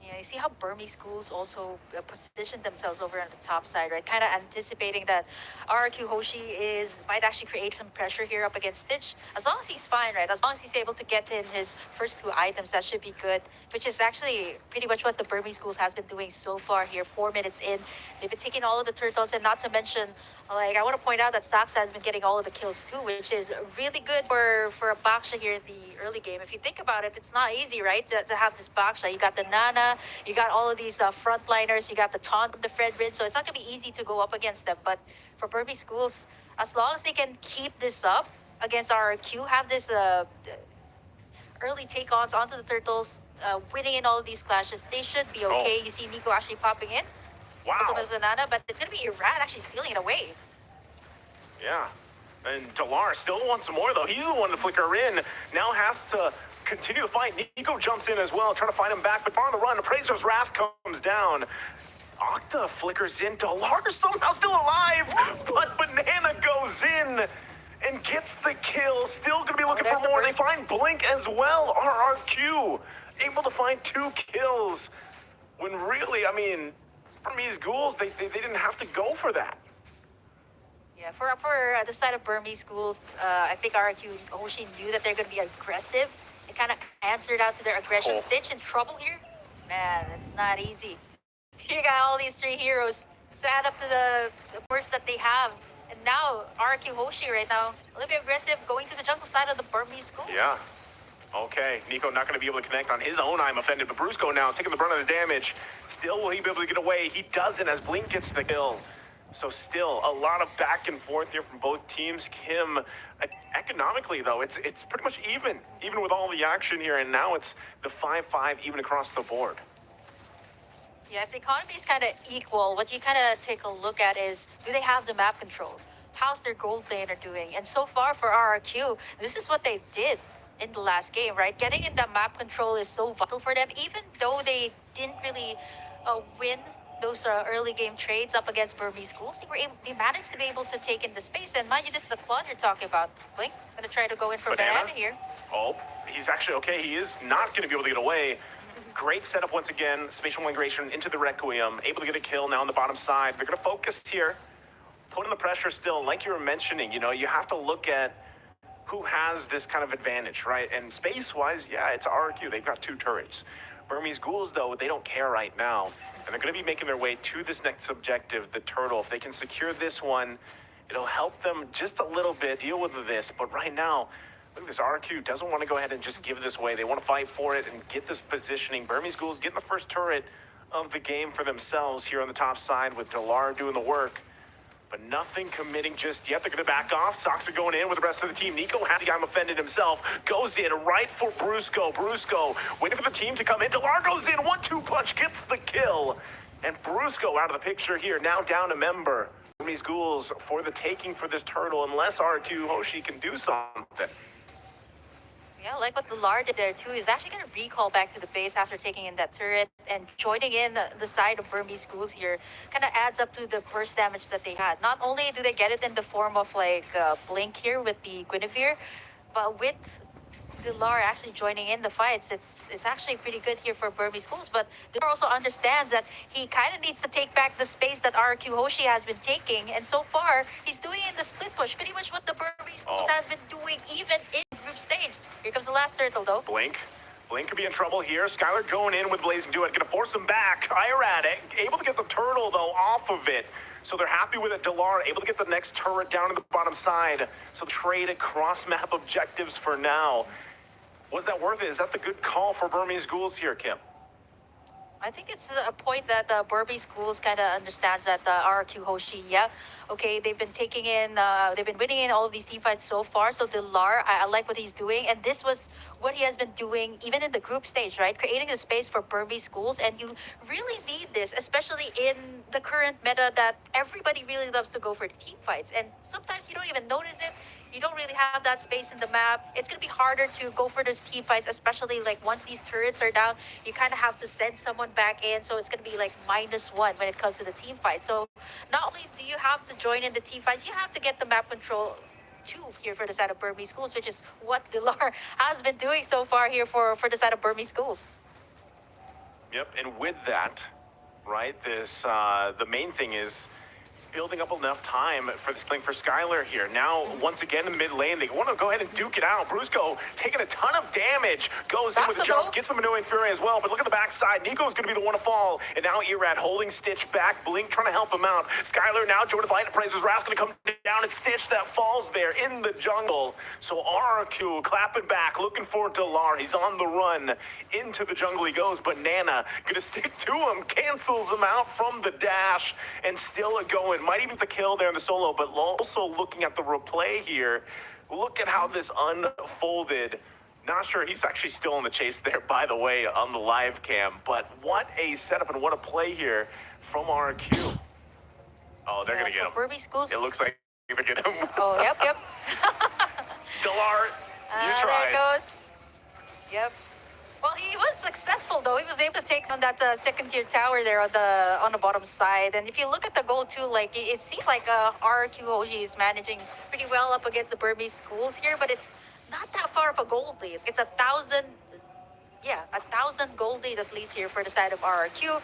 Yeah, you see how Burmese schools also position themselves over on the top side, right? Kind of anticipating that RRQ Hoshi might actually create some pressure here up against Stitch. As long as he's fine, right? As long as he's able to get in his first two items, that should be good. Which is actually pretty much what the Burmese schools has been doing so far here. 4 minutes in, they've been taking all of the turtles, and not to mention, like, I want to point out that Saksa has been getting all of the kills too, which is really good for a Baksha here in the early game. If you think about it, it's not easy, right? To have this Baksha. You got the Nana, you got all of these frontliners, you got the taunt from the Fred Rid, so it's not going to be easy to go up against them. But for Burmese schools, as long as they can keep this up against RRQ, have this early take-ons onto the turtles, winning in all of these clashes, they should be okay. You see Nico actually popping in. Wow. With the Nana, but it's going to be Iran actually stealing it away. Yeah. And dlarr still wants some more, though. He's the one to flicker in. Now has to continue the fight. Nico jumps in as well, trying to find him back, but on the run, Appraiser's Wrath comes down. Octa flickers in. dlarr somehow still alive, but Banana goes in and gets the kill. Still going to be looking for more. They find Blink as well. RRQ able to find 2 kills. When really, I mean, Burmese Ghouls, they didn't have to go for that. Yeah, for the side of Burmese Ghouls, I think RRQ Hoshi knew that they're going to be aggressive. They kind of answered out to their aggression. Stitch in trouble here? Man, it's not easy. You got all these 3 heroes to add up to the burst that they have. And now, RRQ Hoshi right now, a little bit aggressive, going to the jungle side of the Burmese Ghouls. Yeah. Okay, Nico not going to be able to connect on his own. I'm offended, but Brusco now taking the brunt of the damage. Still, will he be able to get away? He doesn't as Blink gets the kill. So still, a lot of back and forth here from both teams. Kim, economically, though, it's pretty much even with all the action here. And now it's the 5-5 even across the board. Yeah, if the economy is kind of equal, what you kind of take a look at is, do they have the map control? How's their gold laner doing? And so far for RRQ, this is what they did in the last game, right? Getting in the map control is so vital for them, even though they didn't really win those early game trades up against Burmese Ghouls. They managed to be able to take in the space. And mind you, this is a Claude you're talking about. Blink, gonna try to go in for Banana here. Oh, he's actually okay. He is not gonna be able to get away. Great setup once again. Spatial migration into the Requiem. Able to get a kill now on the bottom side. They're gonna focus here. Putting the pressure still, like you were mentioning, you know, you have to look at who has this kind of advantage, right? And space-wise, yeah, it's RRQ. They've got 2 turrets. Burmese Ghouls, though, they don't care right now. And they're going to be making their way to this next objective, the turtle. If they can secure this one, it'll help them just a little bit deal with this. But right now, look at this. RRQ doesn't want to go ahead and just give this away. They want to fight for it and get this positioning. Burmese Ghouls getting the first turret of the game for themselves here on the top side with dlarr doing the work. But nothing committing just yet. They're going to back off. Saksa going in with the rest of the team. Nico had the guy offended himself. Goes in right for Brusco. Brusco waiting for the team to come in. dlarr goes in. 1-2 punch. Gets the kill. And Brusco out of the picture here. Now down a member. Burmese Ghouls for the taking for this turtle. Unless RRQ Hoshi can do something. Yeah, like what dlarr did there too. He's actually going to recall back to the base after taking in that turret, and joining in the side of Burmese Ghouls here kind of adds up to the burst damage that they had. Not only do they get it in the form of like Blink here with the Guinevere, but with dlarr actually joining in the fights, it's actually pretty good here for Burmese Ghouls. But dlarr also understands that he kind of needs to take back the space that RRQ Hoshi has been taking, and so far he's doing it in the split push, pretty much what the Burmese Ghouls has been doing even in group stage. Here comes the last turtle, though. Blink could be in trouble here. Skylar going in with Blazing Duet. Going to force him back. Irad able to get the turtle, though, off of it. So they're happy with it. dlarr able to get the next turret down to the bottom side. So trade across map objectives for now. Was that worth it? Is that the good call for Burmese Ghouls here, Kim? I think it's a point that Burmese Ghouls kind of understands that RRQ Hoshi, yeah, okay, they've been taking in, they've been winning in all of these team fights so far. So dlarr, I like what he's doing, and this was what he has been doing even in the group stage, right? Creating a space for Burmese Ghouls, and you really need this, especially in the current meta that everybody really loves to go for team fights, and sometimes you don't even notice it. You don't really have that space in the map. It's going to be harder to go for those team fights, especially like once these turrets are down, you kind of have to send someone back in. So it's going to be like -1 when it comes to the team fight. So not only do you have to join in the team fights, you have to get the map control 2 here for the side of Burmese Schools, which is what dlarr has been doing so far here for the side of Burmese Schools. Yep, and with that, right, the main thing is building up enough time for this thing for Skylar here. Now, once again in the mid lane, they want to go ahead and duke it out. Brusco taking a ton of damage, goes in with a jump, gets some annoying fury as well, but look at the backside. Nico's going to be the one to fall, and now Irad holding Stitch back, Blink trying to help him out. Skylar now joined with Light Appraiser's Wrath going to come down, and Stitch that falls there in the jungle. So RRQ clapping back, looking for dlarr. He's on the run. Into the jungle he goes, but Nana going to stick to him, cancels him out from the dash, and still going. Might even get the kill there in the solo, but also looking at the replay here, look at how this unfolded. Not sure, he's actually still in the chase there, by the way, on the live cam, but what a setup and what a play here from RRQ. Oh, they're gonna get him. Burmese Schools. It looks like they're gonna get him. Oh, yep. dlarr, you tried. There it goes. Yep. Well, he was successful though. He was able to take on that second-tier tower there on the bottom side. And if you look at the goal too, like it seems like RRQ Hoshi is managing pretty well up against the Burmese Schools here, but it's not that far of a gold lead. It's 1,000 gold lead at least here for the side of RRQ.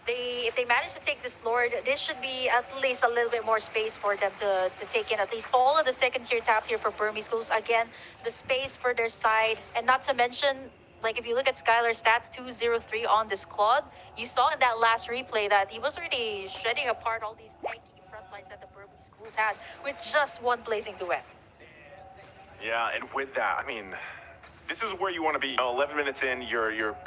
If they manage to take this Lord, this should be at least a little bit more space for them to take in at least all of the second-tier towers here for Burmese Schools. Again, the space for their side, and not to mention, like if you look at Skylar's stats, 203 on this Claude, you saw in that last replay that he was already shredding apart all these tanky front lines that the Burmese Schools had with just one blazing duet. Yeah, and with that, I mean, this is where you want to be. 11 minutes in, you're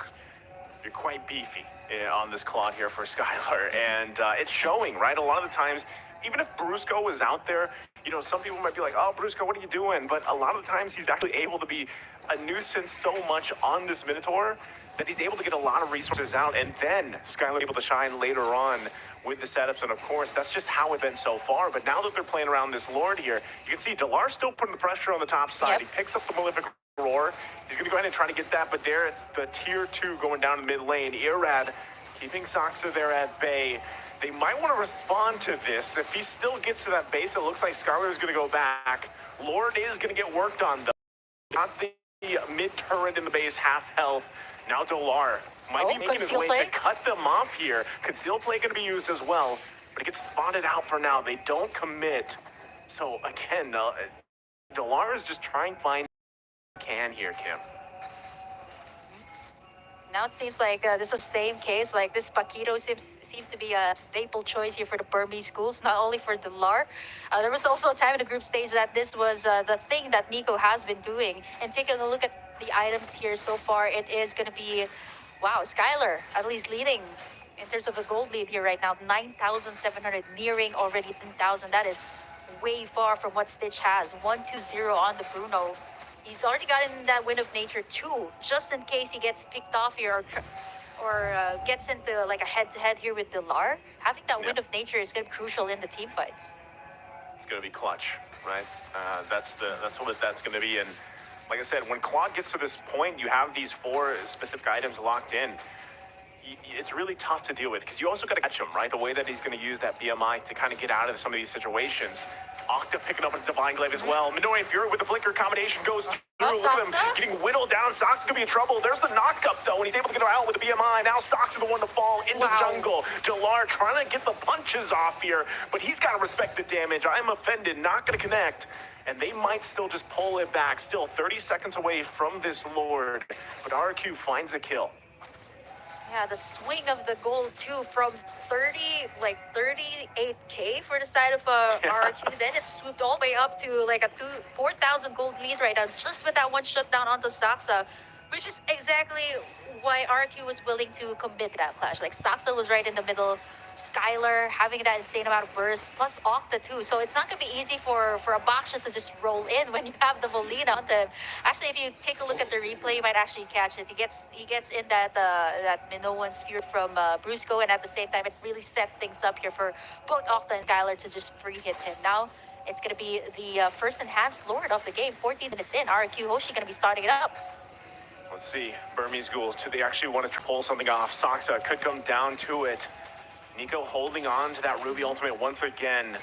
quite beefy on this Claude here for Skylar, and it's showing, right? A lot of the times, even if Brusco was out there, you know, some people might be like, oh, Brusco, what are you doing? But a lot of the times he's actually able to be a nuisance so much on this Minotaur that he's able to get a lot of resources out, and then Skylar able to shine later on with the setups, and of course, that's just how it's been so far. But now that they're playing around this Lord here, you can see dlarr still putting the pressure on the top side. Yep. He picks up the Malefic Roar. He's going to go ahead and try to get that, but there it's the tier 2 going down the mid lane. Irad keeping Soxa there at bay. They might want to respond to this. If he still gets to that base, it looks like Skylar is going to go back. Lord is going to get worked on, though. Not the mid-turret in the base, half health. Now dlarr might be making his way to cut them off here. Conceal play going to be used as well, but it gets spotted out for now. They don't commit. So, again, dlarr is just trying to find can here, Kim. Now it seems like this was the same case. Like this Paquito seems to be a staple choice here for the Burmese Schools, not only for dlarr. There was also a time in the group stage that this was the thing that Nico has been doing. And taking a look at the items here so far, it is going to be, wow, Skylar at least leading in terms of the gold lead here right now. 9,700, nearing already 10,000. That is way far from what Stitch has. 1-2-0 on the Bruno. He's already gotten that Wind of Nature too, just in case he gets picked off here or gets into like a head-to-head here with dlarr. Having that Wind of Nature is going to be crucial in the team fights. It's going to be clutch, right? That's what that's going to be. And like I said, when Claude gets to this point, you have these 4 specific items locked in. It's really tough to deal with because you also got to catch him, right? The way that he's going to use that BMI to kind of get out of some of these situations. Octa picking up a Divine Glaive as well. Midoriya Fury with the Flicker combination goes through. Look at him getting whittled down. Sox could be in trouble. There's the knock-up, though, and he's able to get out with the BMI. Now Sox is the one to fall in the jungle. dlarr trying to get the punches off here, but he's got to respect the damage. I'm offended, not going to connect. And they might still just pull it back. Still 30 seconds away from this Lord, but RRQ finds a kill. Yeah, the swing of the goal too from 38K for the side of RRQ. Then it swooped all the way up to like a 4,000 gold lead right now, just with that one shutdown onto Soxa, which is exactly why RRQ was willing to commit that clash. Like Soxa was right in the middle. Skylar having that insane amount of burst, plus Octa too. So it's not going to be easy for a boxer to just roll in when you have the Molina on them. Actually, if you take a look at the replay, you might actually catch it. He gets in that Minoan sphere from Brusco, and at the same time, it really set things up here for both Octa and Skylar to just free hit him. Now, it's going to be the first enhanced Lord of the game. 14 minutes in, RRQ Hoshi going to be starting it up. Let's see, Burmese Ghouls, do they actually want to pull something off? Soxa could come down to it. Nico holding on to that Ruby ultimate once again.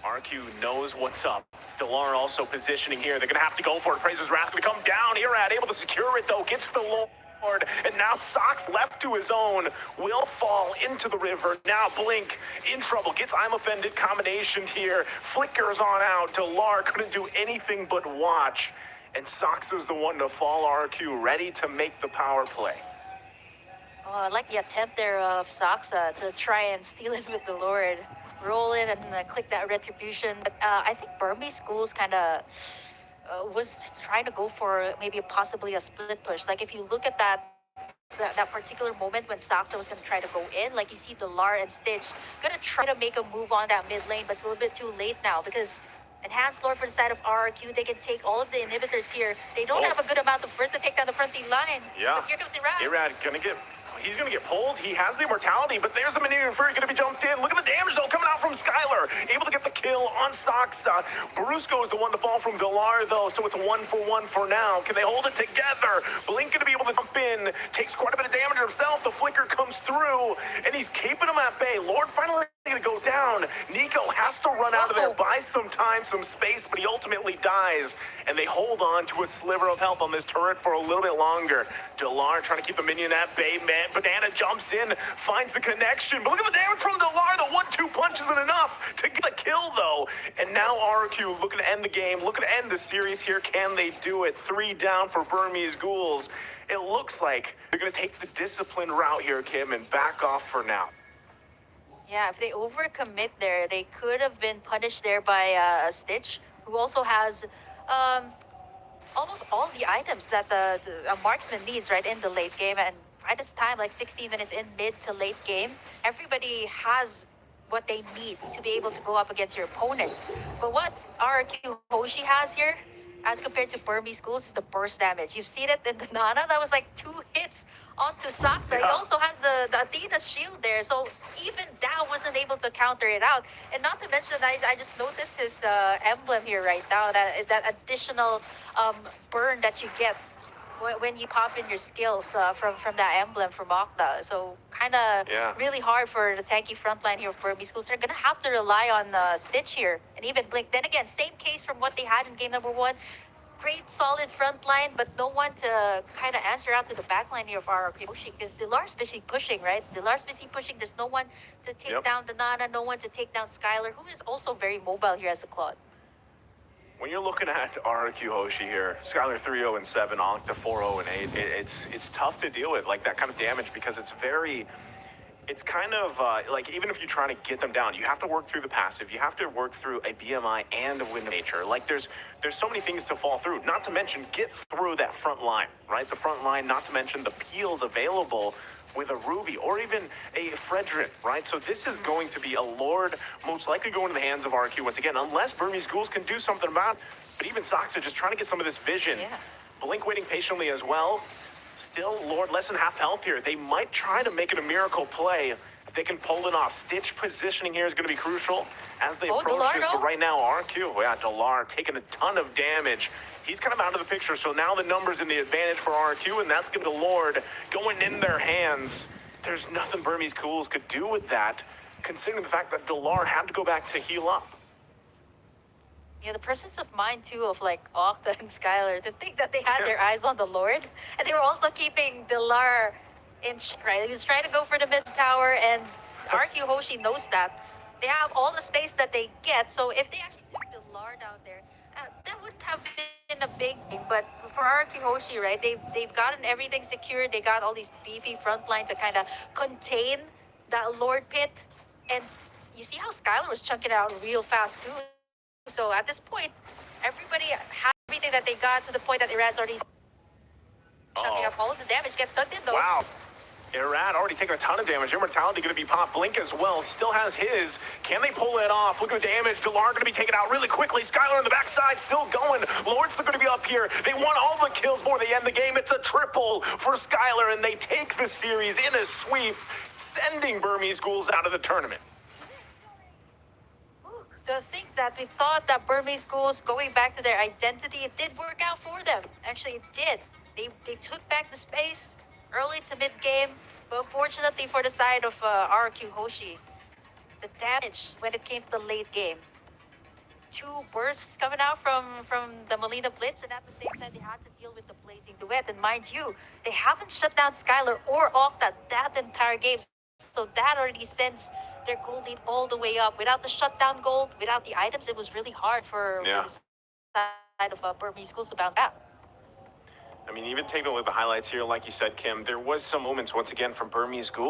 RQ knows what's up. dllar also positioning here. They're going to have to go for it. Praiser's Wrath going to come down. Irad able to secure it, though. Gets the Lord. And now Sox left to his own will fall into the river. Now Blink in trouble. Gets I'm Offended combination here. Flickers on out. dllar couldn't do anything but watch. And Sox is the one to fall. RRQ ready to make the power play. I like the attempt there of Soxa to try and steal it with the Lord. Roll in and click that retribution. But I think Burmese Schools kind of was trying to go for maybe possibly a split push. Like if you look at that particular moment when Soxa was going to try to go in, like you see dllar and Stitch going to try to make a move on that mid lane, but it's a little bit too late now because Enhanced Lord for the side of RRQ, they can take all of the inhibitors here. They don't have a good amount of burst to take down the front line. Yeah. But here comes Irad. Irad he's gonna get pulled. He has the immortality, but there's the Minion Fury gonna be jumped in. Look at the damage though coming out from Skylar. Able to get the kill on Soxa. Brusco is the one to fall from dllar though, so it's a 1-for-1 for now. Can they hold it together? Blink gonna be able to jump in. Takes quite a bit of damage himself. The flicker comes through, and he's keeping him at bay. Lord finally gonna go down. Nico has to run out of there, buy some time, some space, but he ultimately dies. And they hold on to a sliver of health on this turret for a little bit longer. dllar trying to keep the minion at bay. Man, Banana jumps in, finds the connection. But look at the damage from dllar. The 1-2 punch isn't enough to get a kill, though. And now RRQ looking to end the game, looking to end the series here. Can they do it? 3 down for Burmese Ghouls. It looks like they're going to take the disciplined route here, Kim, and back off for now. Yeah, if they overcommit there, they could have been punished there by Stitch, who also has almost all the items that a marksman needs, right, in the late game. And by this time, like 16 minutes in mid to late game, everybody has what they need to be able to go up against your opponents. But what RRQ Hoshi has here, as compared to Burmese Schools, is the burst damage. You've seen it in the Nana. That was like 2 hits onto Soxa. He also has the Athena shield there, so even that wasn't able to counter it out. And not to mention, I just noticed his emblem here right now, that additional burn that you get when you pop in your skills from that emblem from Okta. So kind of really hard for the tanky frontline here for Burmese Schools. They're going to have to rely on Stitch here and even Blink. Then again, same case from what they had in game number 1. Great solid front line, but no one to kind of answer out to the back line here of RRQ Hoshi, because dlar's busy pushing, right? dlar's busy pushing. There's no one to take down the Nana, no one to take down Skylar, who is also very mobile here as a Claude. When you're looking at RRQ Hoshi here, Skylar 3-0-7, Okta 4-0-8, it's tough to deal with, like, that kind of damage, because it's kind of like, even if you're trying to get them down, you have to work through the passive, you have to work through a BMI and a wind of nature. Like, there's so many things to fall through, not to mention get through that front line, right? The front line, not to mention the peels available with a Ruby or even a Fredrin, right? So this is going to be a Lord most likely going to the hands of RQ once again, unless Burmese Ghouls can do something about it. But even Soxa just trying to get some of this vision. Blink waiting patiently as well. Still, Lord less than half health here. They might try to make it a miracle play if they can pull it off. Stitch positioning here is going to be crucial as they approach this. But right now, RQ, dllar taking a ton of damage. He's kind of out of the picture, so now the numbers in the advantage for RQ, and that's going to Lord going in their hands. There's nothing Burmese Ghouls could do with that, considering the fact that dllar had to go back to heal up. Yeah, the presence of mind, too, of, like, Okta and Skylar, to think that they had their eyes on the Lord. And they were also keeping dllar in check, right? He was trying to go for the mid tower, and RQ Hoshi knows that. They have all the space that they get, so if they actually took dllar down there, that wouldn't have been a big thing. But for RQ Hoshi, right, they've gotten everything secured. They got all these beefy front line to kind of contain that Lord pit. And you see how Skylar was chunking it out real fast, too. So at this point, everybody has everything that they got, to the point that Irad's already chunking up all of the damage. Gets stunned in, though. Wow. Irad already taking a ton of damage. Immortality going to be popped. Blink as well. Still has his. Can they pull it off? Look at the damage. dllar going to be taken out really quickly. Skylar on the backside still going. Lord's still going to be up here. They want all the kills before they end the game. It's a triple for Skylar, and they take the series in a sweep, sending Burmese Ghouls out of the tournament. To think that we thought that Burmese Schools going back to their identity, it did work out for them. Actually, it did. They took back the space early to mid-game, but unfortunately for the side of RQ Hoshi, the damage when it came to the late game, two bursts coming out from the Molina Blitz, and at the same time they had to deal with the blazing duet. And mind you, they haven't shut down Skylar or Octa that entire game, so that already sends their gold lead all the way up. Without the shutdown gold, without the items, it was really hard for the side of Burmese Schools to bounce back. I mean, even taking a look at the highlights here, like you said, Kim, there was some moments once again from Burmese Ghouls.